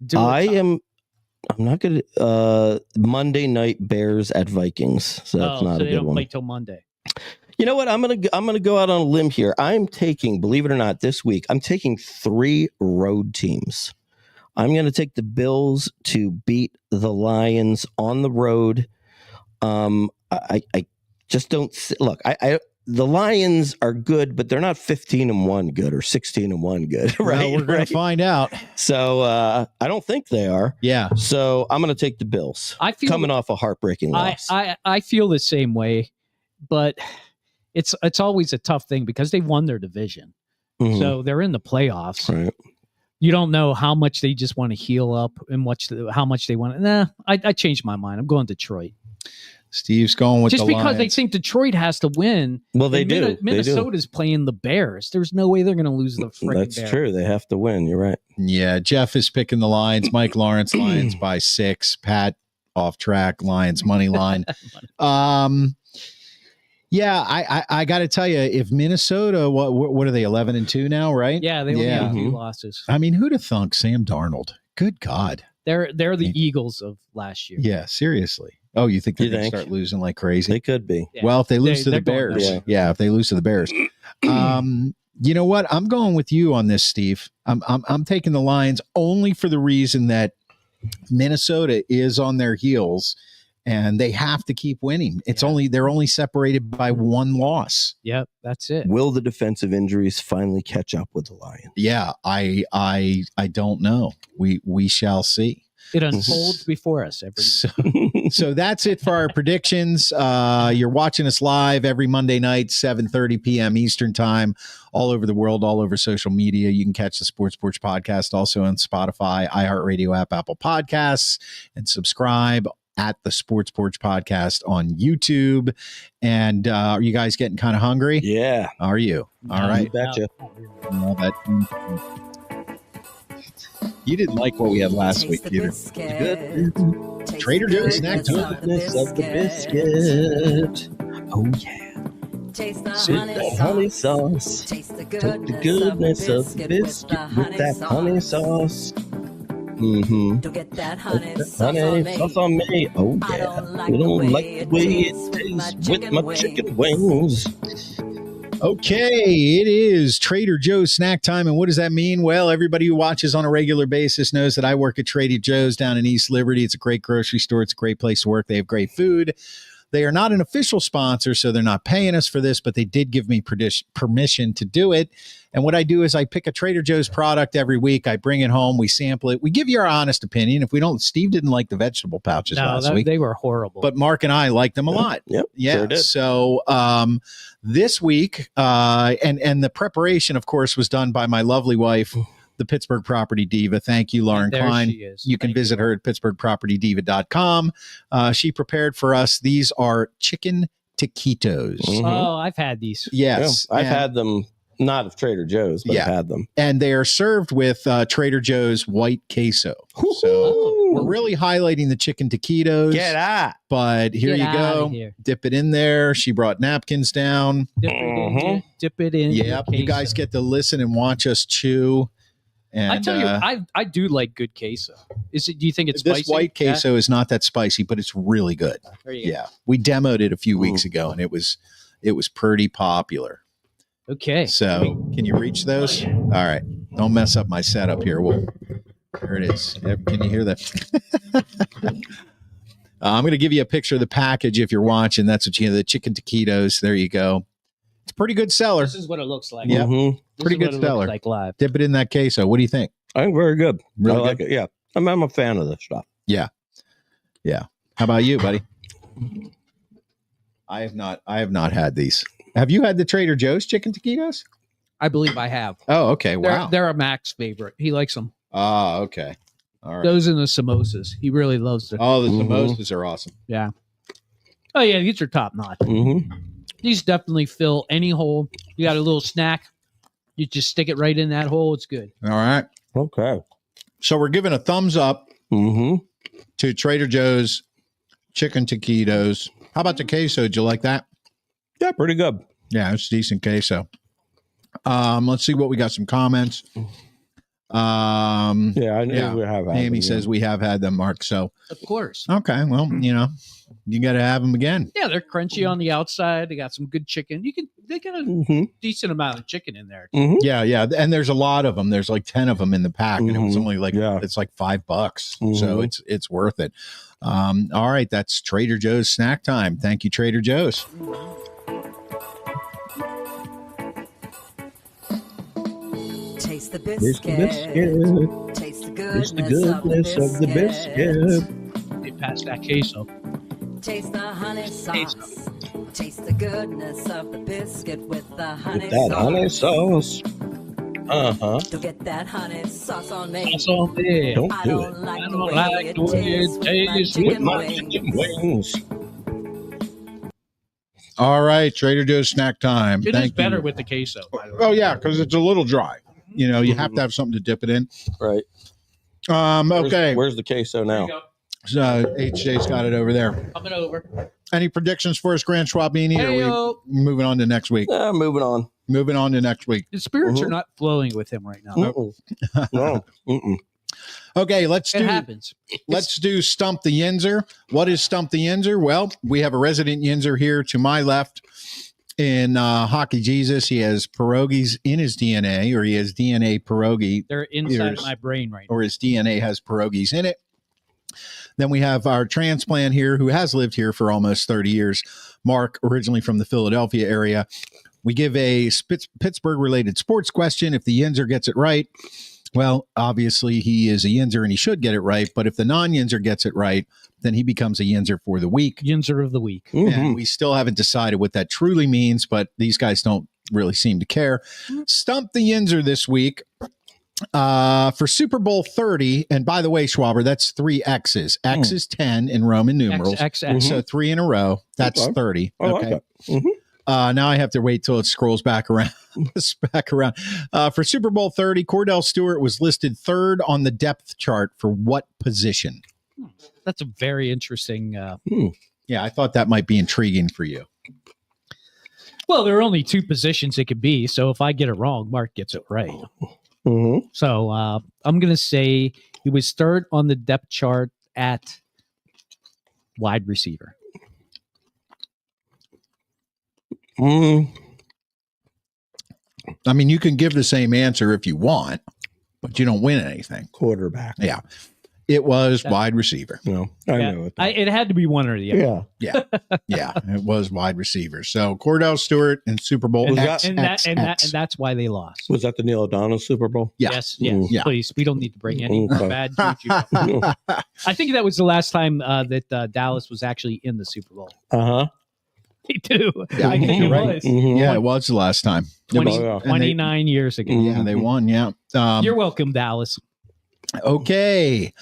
I'm not going to Monday night Bears at Vikings. So that's not a good one. They don't play till Monday. You know what? I'm gonna go out on a limb here. I'm taking, believe it or not, this week I'm taking 3 road teams. I'm gonna take the Bills to beat the Lions on the road. I just don't look. The Lions are good, but they're not 15-1 good or 16-1 good, right? Well, we're going to find out. So I don't think they are. Yeah. So I'm going to take the Bills. Coming off a heartbreaking loss. I feel the same way, but it's always a tough thing because they won their division. So they're in the playoffs. Right. You don't know how much they just want to heal up and how much they want. Nah, I changed my mind. I'm going Detroit. Steve's going with just the because Lions. they think Detroit has to win. Well, they do. Minnesota's playing the Bears. There's no way they're going to lose the freaking Bears. That's true. They have to win. You're right. Yeah, Jeff is picking the Lions. Mike Lawrence, Lions by 6. Pat off track, Lions money line. Yeah, I got to tell you, if Minnesota, what are they, 11-2 now, right? Yeah, they only have a few losses. I mean, who'd have thunk Sam Darnold? Good God. They're the Eagles of last year. Yeah, seriously. Oh, you think they're going to start losing like crazy? They could be. Yeah. Well, if they lose to the Bears. Yeah, if they lose to the Bears. You know what? I'm going with you on this, Steve. I'm taking the Lions only for the reason that Minnesota is on their heels and they have to keep winning. They're only separated by 1 loss. Yep, that's it. Will the defensive injuries finally catch up with the Lions? Yeah, I don't know. We shall see. It unfolds before us every So that's it for our predictions. You're watching us live every Monday night, 7:30 p.m. Eastern time, all over the world, all over social media. You can catch the Sports Porch podcast also on Spotify, iHeartRadio app, Apple Podcasts, and subscribe at the Sports Porch podcast on YouTube. And are you guys getting kind of hungry? Yeah. Are you? All right. Betcha. You didn't like what we had last week either. Good. Trader Joe's snack time. Of the biscuit. Oh yeah. Taste the honey sauce. Taste the goodness of the biscuit with that honey sauce. Don't get that honey sauce on me. Oh yeah. I don't like the way it tastes with my chicken wings. Okay, it is Trader Joe's snack time. And what does that mean? Well, everybody who watches on a regular basis knows that I work at Trader Joe's down in East Liberty. It's a great grocery store. It's a great place to work. They have great food. They are not an official sponsor, so they're not paying us for this, but they did give me permission to do it. And what I do is I pick a Trader Joe's product every week. I bring it home. We sample it. We give you our honest opinion. If we don't, Steve didn't like the vegetable pouches last week. They were horrible. But Mark and I liked them a lot. Yep. Yeah. Sure did. So this week, and the preparation, of course, was done by my lovely wife, the Pittsburgh Property Diva. Thank you, Lauren Klein. You can visit her at pittsburghpropertydiva.com. She prepared for us. These are chicken taquitos. Oh, I've had these. Yes. Yeah, I've had them, not of Trader Joe's, but I've had them. And they are served with Trader Joe's white queso. So we're really highlighting the chicken taquitos. Get out. But here you go. Dip it in there. She brought napkins down. Dip it in. Yep. You guys get to listen and watch us chew. And I tell you, I do like good queso. Do you think it's spicy? This white queso is not that spicy, but it's really good. Yeah. We demoed it a few weeks ago and it was pretty popular. Okay. So can you reach those? All right. Don't mess up my setup here. There it is. Can you hear that? I'm going to give you a picture of the package if you're watching. That's what the chicken taquitos. There you go. It's a pretty good seller. This is what it looks like. Yeah. Pretty good seller. Like live. Dip it in that queso. What do you think? I think very good. Really I like it. Yeah. I'm a fan of this stuff. Yeah. Yeah. How about you, buddy? I have not had these. Have you had the Trader Joe's chicken taquitos? I believe I have. Oh, okay. Wow. They're a Mac's favorite. He likes them. Oh, okay. All right. Those and the samosas. He really loves them. Oh, the samosas are awesome. Yeah. Oh, yeah. These are top notch. These definitely fill any hole. You got a little snack. You just stick it right in that hole. It's good. All right. Okay. So we're giving a thumbs up to Trader Joe's chicken taquitos. How about the queso? Did you like that? Yeah, pretty good. Yeah, it's decent queso. Let's see what we got. Some comments. I knew we have had Amy them, says we have had them, Mark. So of course. Okay. Well, you got to have them again. Yeah, they're crunchy on the outside. They got some good chicken. They got a decent amount of chicken in there. Yeah. And there's a lot of them. There's like 10 of them in the pack and it was only like, it's like $5. So it's worth it. All right. That's Trader Joe's snack time. Thank you, Trader Joe's. Taste the biscuit. Taste the goodness of the biscuit. They passed that queso. Taste the honey sauce. Taste the goodness of the biscuit with the honey With that sauce. honey sauce. Uh-huh. To get that honey sauce on me. That's all there. Don't I do don't it. like I the don't way like it the way it tastes with my tastes With chicken my wings. chicken wings. All right, Trader Joe's snack time. It is Thank better you. with the queso. By the way. Oh yeah, because it's a little dry. You know, you have to have something to dip it in. Right. Okay. Where's the queso There you now? go. So HJ's got it over there. Coming over. Any predictions for us, Grand Schwabini? Or are Heyo. we moving on to next week? Moving on. Moving on to next week. The spirits are Mhm. not flowing with him right now. Mm-mm. No. Mm-mm. Okay, let's It do happens. let's do Stump the Yinzer. What is Stump the Yinzer? Well, we have a resident Yinzer here to my left in Hockey Jesus. He has pierogies in his DNA, or he has DNA pierogi, They're inside Ears. of my brain right now. or his DNA has pierogies in it. Then we have our transplant here who has lived here for almost 30 years, Mark, originally from the Philadelphia area. We give a Pittsburgh related sports question. If the Yinzer gets it right, well, obviously he is a Yinzer and he should get it right. But if the non-Yinzer gets it right, then he becomes a Yinzer for the week. Yinzer of the week. Mhm. And we still haven't decided what that truly means, but these guys don't really seem to care. Stump the Yinzer this week for Super Bowl 30. And by the way, Schwaber, that's 3 X's. X is 10 in Roman numerals. XXX. So 3 in a row. That's Okay. 30. I like Okay. that. Mhm. Now I have to wait till it scrolls back around. It's back around. For Super Bowl 30, Cordell Stewart was listed 3rd on the depth chart for what position? That's a very interesting. Yeah, I thought that might be intriguing for you. Well, there are only 2 positions it could be. So if I get it wrong, Mark gets it right. Mhm. So I'm going to say he was 3rd on the depth chart at wide receiver. Mm. I mean, you can give the same answer if you want, but you don't win anything. Quarterback. Yeah. It was wide receiver. No, I Yeah, know it. it had to be one or the other. Yeah. Yeah, it was wide receiver. So Cordell Stewart in Super Bowl And, X, and that's why they lost. Was that the Neil O'Donnell Super Bowl? Yeah. Yes. Mm. Yeah. Please, we don't need to bring any Okay. bad juju. I think that was the last time that Dallas was actually in the Super Bowl. Uh-huh. Me too. Yeah, I think you're it right. was Mhm. Yeah, it was the last time. 20, Oh, yeah. 29 years ago. Yeah, they won. Yeah. You're welcome, Dallas. Okay.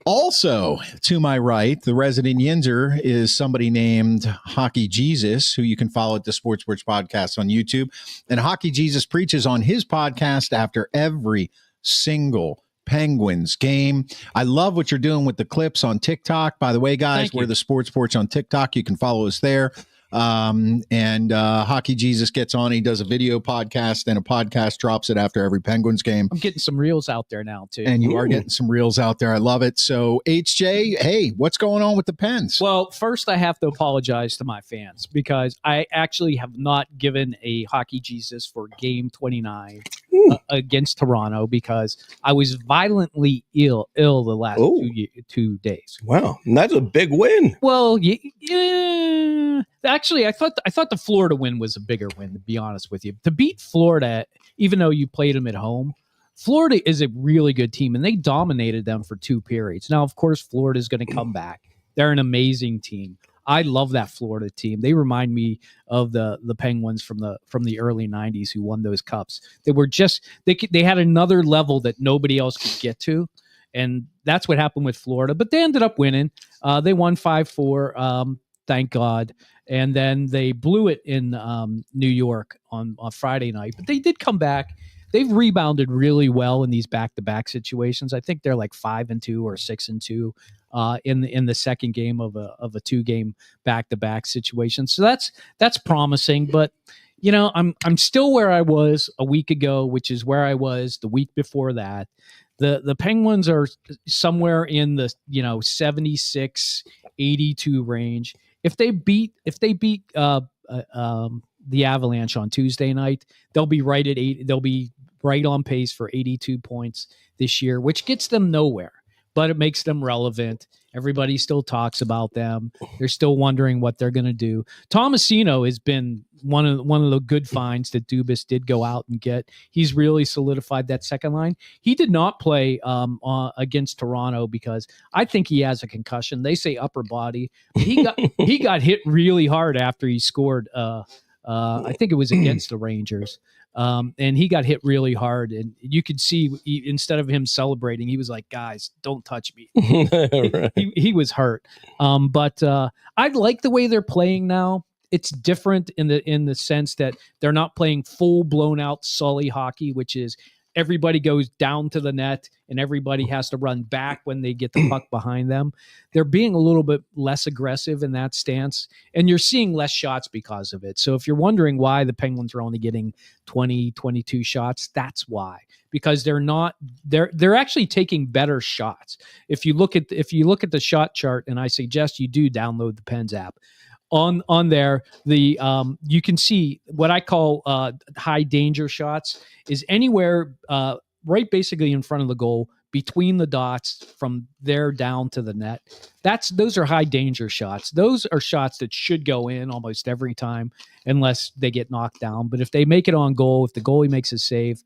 Also, to my right, the resident Yinzer is somebody named Hockey Jesus, who you can follow at the Sports Podcast on YouTube. And Hockey Jesus preaches on his podcast after every single Penguins game. I love what you're doing with the clips on TikTok. By the way, guys, Thank you. we're the Sports Porch on TikTok. You can follow us there. And Hockey Jesus gets on. He does a video podcast, and a podcast drops it after every Penguins game. I'm getting some reels out there now too. And you are Ooh. getting some reels out there. I love it. So, HJ, hey, what's going on with the Pens? Well, first I have to apologize to my fans because I actually have not given a Hockey Jesus for game 29 against Toronto because I was violently ill the last Oh. 2 days. Wow. And that's a big win. Well, yeah. Actually, I thought the Florida win was a bigger win, to be honest with you. To beat Florida, even though you played them at home, Florida is a really good team, and they dominated them for 2 periods. Now, of course, Florida is going to come back. They're an amazing team. I love that Florida team. They remind me of the Penguins from the early 90s who won those cups. They were just they had another level that nobody else could get to. And that's what happened with Florida. But they ended up winning. They won 5-4, thank God. And then they blew it in New York on Friday night. But they did come back. They've rebounded really well in these back-to-back situations. I think they're like 5-2 or 6-2 in the second game of a 2-game back-to-back situation. So that's promising. But you know, I'm still where I was a week ago, which is where I was the week before that. The Penguins are somewhere in the 76-82 range. If they beat the Avalanche on Tuesday night, they'll be right at 8. They'll be right on pace for 82 points this year, which gets them nowhere, but it makes them relevant. Everybody still talks about them. They're still wondering what they're going to do. Tomasino has been one of the good finds that Dubas did go out and get. He's really solidified that second line. He did not play against Toronto because I think he has a concussion. They say upper body. He got hit really hard after he scored. I think it was against the Rangers. And he got hit really hard, and you could see instead of him celebrating, he was like, "Guys, don't touch me." Right. He was hurt. But I like the way they're playing now. It's different in the sense that they're not playing full blown out Sully hockey, which is everybody goes down to the net and everybody has to run back when they get the puck behind them. They're being a little bit less aggressive in that stance, and you're seeing less shots because of it. So if you're wondering why the Penguins are only getting 20, 22 shots, that's why. Because they're actually taking better shots. If you look at the shot chart, and I suggest you do download the Pens app, on there, you can see what I call high danger shots is anywhere right basically in front of the goal, between the dots, from there down to the net. Those are high danger shots. Those are shots that should go in almost every time unless they get knocked down. But if they make it on goal, if the goalie makes a save,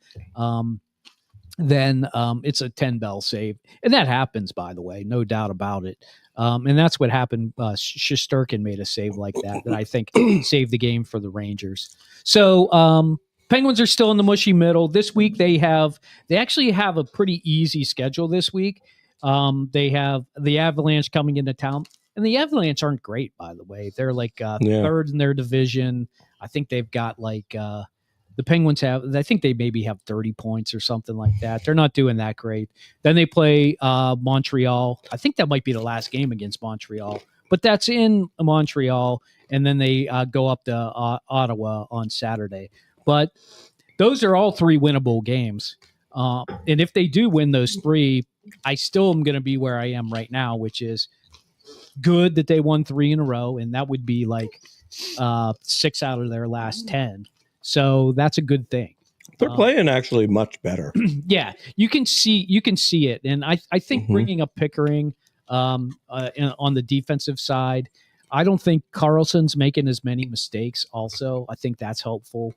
then it's a 10-bell save. And that happens, by the way, no doubt about it. And that's what happened. Shesterkin made a save like that I think saved the game for the Rangers. So Penguins are still in the mushy middle. This week they actually have a pretty easy schedule this week. They have the Avalanche coming into town. And the Avalanche aren't great, by the way. They're like third in their division. I think they've got like the Penguins I think they maybe have 30 points or something like that. They're not doing that great. Then they play Montreal. I think that might be the last game against Montreal, but that's in Montreal. And then they go up to Ottawa on Saturday. But those are all 3 winnable games. And if they do win those 3, I still am going to be where I am right now, which is good that they won 3 in a row. And that would be like 6 out of their last 10. So that's a good thing. They're playing actually much better. Yeah, you can see it. And I think bringing up Pickering on the defensive side, I don't think Carlson's making as many mistakes also. I think that's helpful.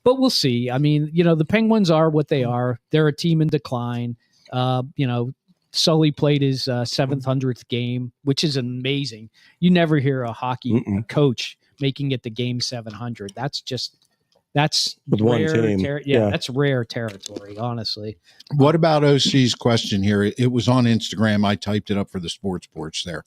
But we'll see. I mean, the Penguins are what they are. They're a team in decline. Sully played his 700th game, which is amazing. You never hear a hockey coach making it to game 700. That's with rare one team. That's rare territory, honestly. What about OC's question here? It was on Instagram. I typed it up for the Sports Porch there.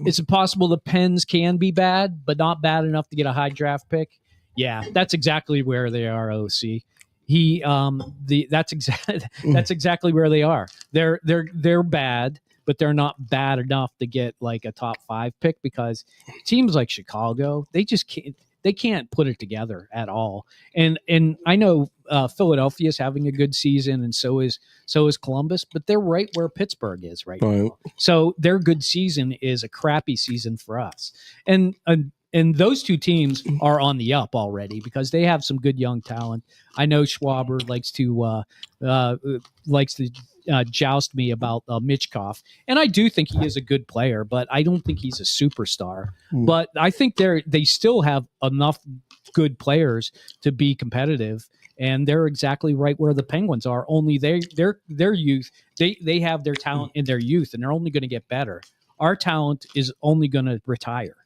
Is it possible the Pens can be bad, but not bad enough to get a high draft pick? Yeah, that's exactly where they are, OC. That's exactly where they are. They're bad, but they're not bad enough to get like a top 5 pick, because teams like Chicago, they can't put it together at all. And I know Philadelphia is having a good season, and so is Columbus, but they're right where Pittsburgh is right now. So their good season is a crappy season for us. And those 2 teams are on the up already because they have some good young talent. I know Schwaber likes to joust me about Michkov, and I do think he is a good player, but I don't think he's a superstar. But I think they still have enough good players to be competitive, and they're exactly right where the Penguins are. Only their youth, they have their talent in their youth, and they're only going to get better. Our talent is only going to retire.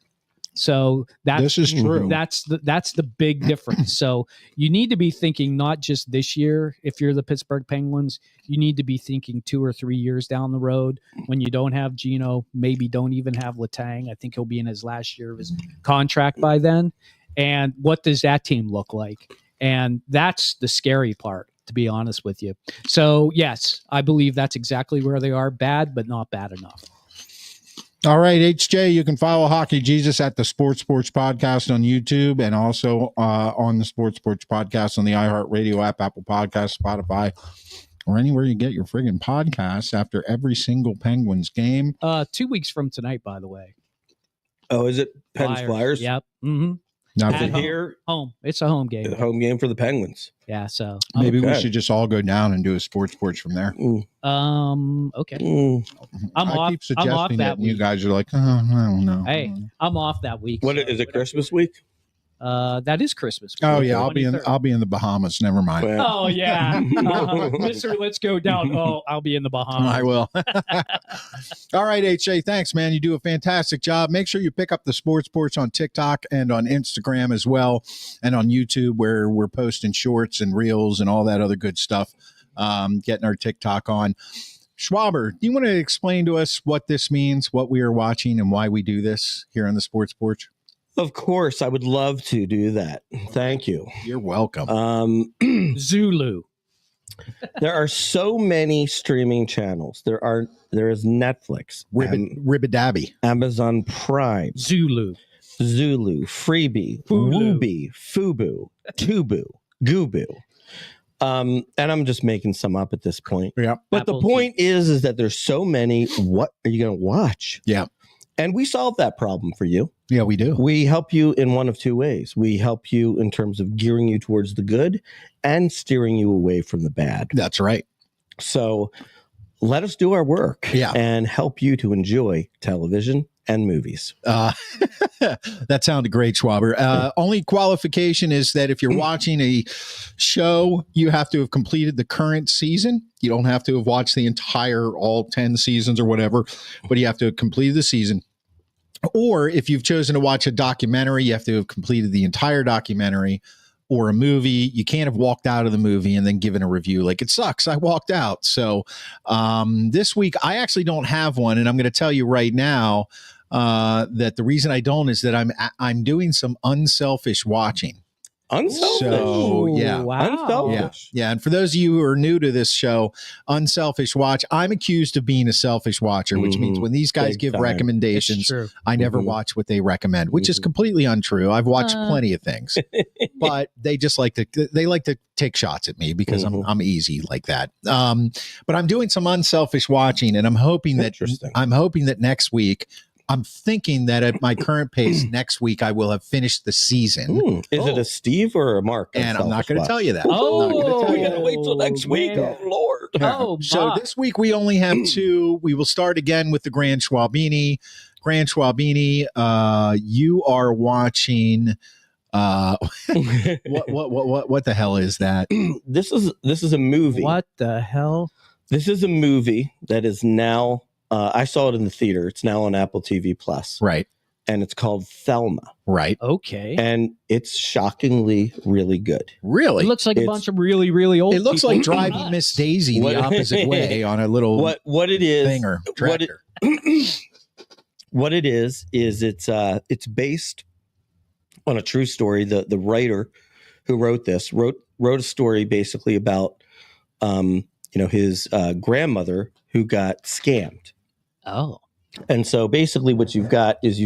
So this is true. That's the big difference. So you need to be thinking not just this year. If you're the Pittsburgh Penguins, you need to be thinking 2 or 3 years down the road when you don't have Gino, maybe don't even have Letang. I think he'll be in his last year of his contract by then. And what does that team look like? And that's the scary part, to be honest with you. So yes, I believe that's exactly where they are. Bad, but not bad enough. All right, HJ, you can follow Hockey Jesus at the Sports Porch Podcast on YouTube, and also on the Sports Porch Podcast on the iHeartRadio app, Apple Podcasts, Spotify, or anywhere you get your friggin' podcasts after every single Penguins game. 2 weeks from tonight, by the way. Oh, is it Pens Flyers? Yep. Mm-hmm. Not Is At it home. here? Home. It's a home game. Home game for the Penguins. Yeah. So Maybe we Okay. should just all go down and do a sports porch from there. okay. I'm I off. keep I'm off suggesting it, that and you week. guys are like, oh, I don't know. Hey, I'm off that week. What so is it? whatever. Christmas week? That is Christmas. Oh yeah, I'll 23rd. be in the Bahamas. Never mind. Well, Oh yeah, Mister. Let's go down. Oh, I'll be in the Bahamas. I will. All right, HA. Thanks, man. You do a fantastic job. Make sure you pick up the Sports Porch on TikTok and on Instagram as well, and on YouTube, where we're posting shorts and reels and all that other good stuff. Getting our TikTok on. Schwaber, do you want to explain to us what this means, what we are watching, and why we do this here on the Sports Porch? of course, I would love to do that. Thank you. You're welcome. Zulu. There are so many streaming channels. There is Netflix, Ribbidabby. Amazon Prime, Zulu. Zulu, Freebie, Hulu. Woobi, Fubu, Tubu, Gubu. And I'm just making some up at this point. Yeah. But Apple the point is that there's so many. What are you going to watch? Yeah. And we solve that problem for you. Yeah, we do. We help you in one of two ways. We help you in terms of gearing you towards the good and steering you away from the bad. That's right. So let us do our work and help you to enjoy television and movies. That sounded great, Schwaber. Only qualification is that if you're watching a show, you have to have completed the current season. You don't have to have watched the entire all 10 seasons or whatever, but you have to have completed the season. Or if you've chosen to watch a documentary, you have to have completed the entire documentary. Or a movie, you can't have walked out of the movie and then given a review like it sucks, I walked out. So this week I actually don't have one, and I'm going to tell you right now that the reason I don't is that I'm doing some unselfish watching. Unselfish. So yeah. Wow. Unselfish. Yeah. And for those of you who are new to this show, Unselfish Watch, I'm accused of being a selfish watcher, which means when these guys Big give time. recommendations, It's true. I never watch what they recommend, which is completely untrue. I've watched plenty of things, but they just like to take shots at me because I'm easy like that. But I'm doing some unselfish watching, and I'm hoping that next week, I'm thinking that at my current pace, next week I will have finished the season. Is it a Steve or a Mark? And I'm not going to tell you that. Oh, I'm not gonna tell we you gotta wait till next week. man. Oh Lord. Oh, So my. this week we only have two. We will start again with the Grand Schwabini. Grand Schwabini, you are watching. What the hell is that? This is a movie. What the hell? This is a movie that is now. I saw it in the theater. It's now on Apple TV Plus. Right. And it's called Thelma. Right. Okay. And it's shockingly really good. Really? It looks like a It's- bunch of really, really old. It looks people. like driving Miss Daisy What- the opposite way on a little What it is? thing or what it- tractor. What it is it's based on a true story. The writer who wrote this wrote a story basically about his grandmother who got scammed. Oh. And so basically what you've got this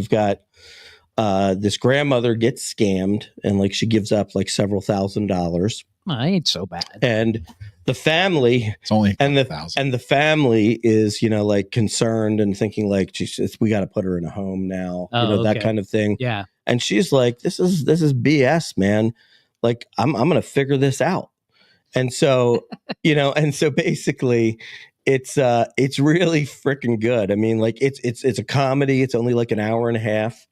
grandmother gets scammed, and like she gives up like several $1,000s. I ain't so bad. And the family It's only and $1,000. the family is like concerned and thinking like, Jesus, we got to put her in a home now, Oh, that okay. kind of thing. Yeah. And she's like, this is BS, man. Like I'm gonna figure this out. And so basically it's really freaking good. I mean, like it's a comedy. It's only like an hour and a half.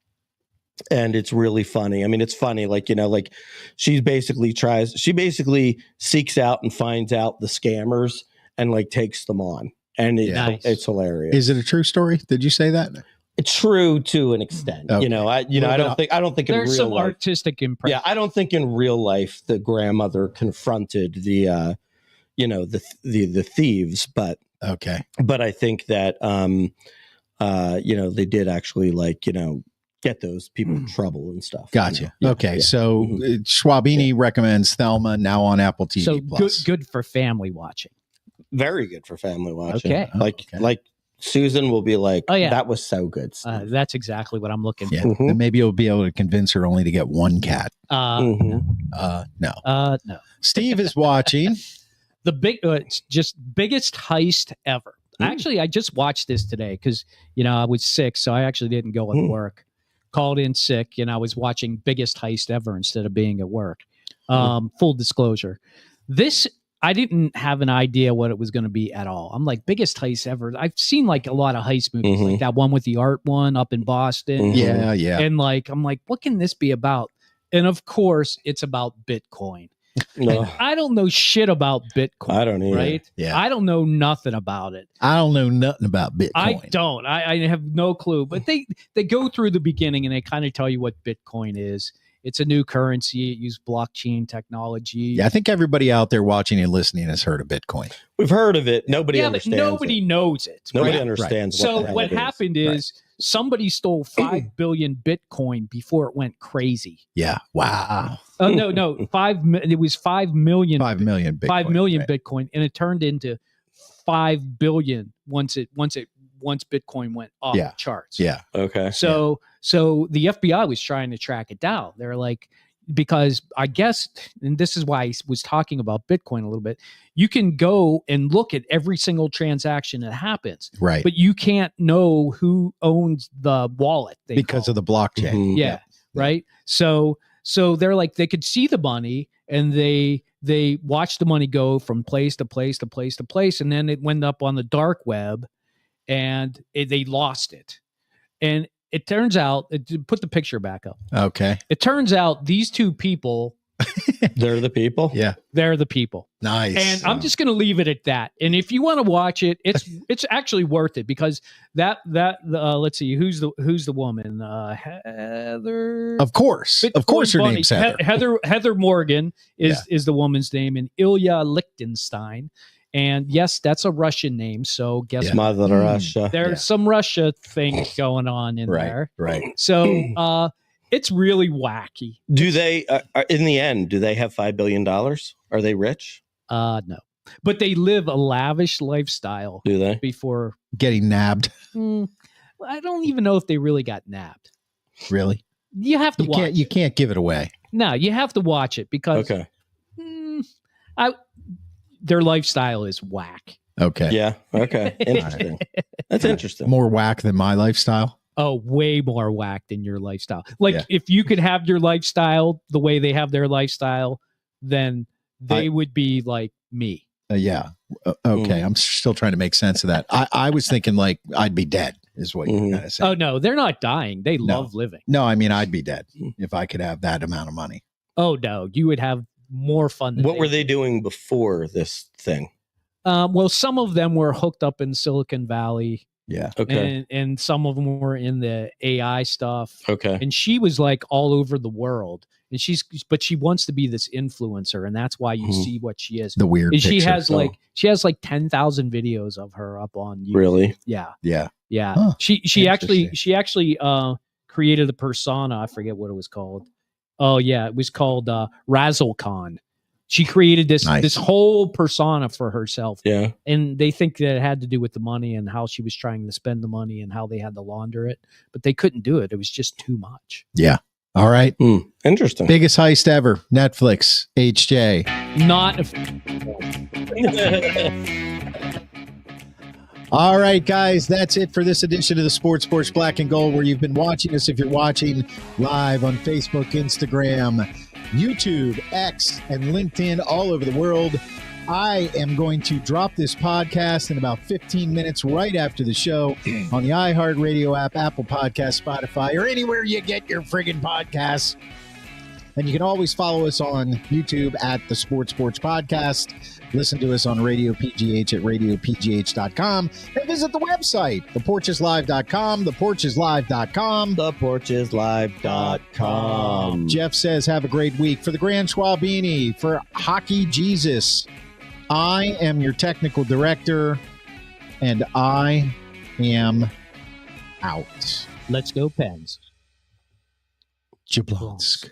And it's really funny. I mean, it's funny, like she basically seeks out and finds out the scammers and like takes them on. And Nice. it's hilarious. Is it a true story? Did you say that? It's true to an extent. Okay. I don't think in There's real some life. artistic impression. Yeah, I don't think in real life the grandmother confronted the thieves, but Okay. I think that they did actually get those people in trouble and stuff. Gotcha. Yeah, Okay. yeah. So Schwabini recommends Thelma, now on Apple TV So Plus. good for family watching. Very good for family watching. Okay. Like Susan will be like, Oh, yeah. that was so good. Steve." That's exactly what I'm looking Yeah. for. And maybe you'll be able to convince her only to get one cat. Mhm. No. No. Steve is watching. The it's just biggest heist ever. Actually, I just watched this today because I was sick, so I actually didn't go at work. called in sick, and I was watching Biggest Heist Ever instead of being at work. Full disclosure. This, I didn't have an idea what it was going to be at all. I'm like, Biggest Heist Ever. I've seen like a lot of heist movies, like that one with the art one up in Boston. Yeah, yeah. And like, I'm like, what can this be about? And of course, it's about Bitcoin. No, I don't know shit about Bitcoin. I don't either. Right? Yeah. I don't know nothing about it. I don't know nothing about Bitcoin. I don't. I have no clue. But they go through the beginning and they kind of tell you what Bitcoin is. It's a new currency. It uses blockchain technology. Yeah, I think everybody out there watching and listening has heard of Bitcoin. We've heard of it. Nobody but understands. nobody knows it. Nobody right? understands. So What the hell what it is. happened is somebody stole 5 billion Bitcoin before it went crazy. Yeah. Wow. Oh no, it was 5 million. 5 million Bitcoin. 5 million right. Bitcoin, and it turned into 5 billion once Bitcoin went off Yeah. the charts. Yeah. Okay. So the FBI was trying to track it down. They're like, because I guess, and this is why I was talking about Bitcoin a little bit, you can go and look at every single transaction that happens, Right. but you can't know who owns the wallet Because of the blockchain. Mhm. yeah, right. So they're like, they could see the money and they watched the money go from place to place to place to place, and then it went up on the dark web, and they lost it. And it turns out, put the picture back up. Okay. It turns out these two people, They're the people. Yeah. they're the people. Nice. And I'm just going to leave it at that. And if you want to watch it, it's actually worth it, because let's see, who's the woman? Heather. Of course. Of course her name's Heather. Heather Morgan is the woman's name, and Ilya Lichtenstein. And yes, that's a Russian name. So guess what? Mother Russia. There's some Russia thing going on in Right. there. Right. So it's really wacky. Do they, in the end, do they have $5 billion? Are they rich? No, but they live a lavish lifestyle Do they? before. Getting nabbed. I don't even know if they really got nabbed. Really? You have to watch. You can't give it away. No, you have to watch it because Okay. Their lifestyle is whack. Okay. Yeah. Okay. Interesting. That's interesting. More whack than my lifestyle. Oh, way more whack than your lifestyle. Like Yeah. if you could have your lifestyle the way they have their lifestyle, then they would be like me. Yeah. Okay. I'm still trying to make sense of that. I was thinking like I'd be dead is what you're gonna say. Oh no, they're not dying. They love living. No, I mean I'd be dead if I could have that amount of money. Oh no, you would have more fun. What were they doing before this thing? Well, some of them were hooked up in Silicon Valley. Yeah. Okay. And some of them were in the AI stuff. Okay. And she was like all over the world. And but she wants to be this influencer, and that's why you see what she is. The weird And she picture. has like 10,000 videos of her up on YouTube. Really? Yeah. Yeah. Yeah. Huh. She actually Interesting. created a persona. I forget what it was called. Oh yeah, it was called Razzlecon. She created this whole persona for herself. Yeah. And they think that it had to do with the money and how she was trying to spend the money and how they had to launder it, but they couldn't do it. It was just too much. Yeah. All right. Interesting. Biggest heist ever. Netflix. HJ. Not All right, guys, that's it for this edition of the Sports Black and Gold, where you've been watching us. If you're watching live on Facebook, Instagram, YouTube, X, and LinkedIn all over the world, I am going to drop this podcast in about 15 minutes right after the show on the iHeartRadio app, Apple Podcast, Spotify, or anywhere you get your friggin' podcasts. And you can always follow us on YouTube at the Sports Podcast. Listen to us on Radio PGH at radiopgh.com. And visit the website, theporcheslive.com, theporcheslive.com. Theporcheslive.com. Jeff says, have a great week. For the Grand Schwabini, for Hockey Jesus, I am your technical director, and I am out. Let's go Pens. Jablonsk.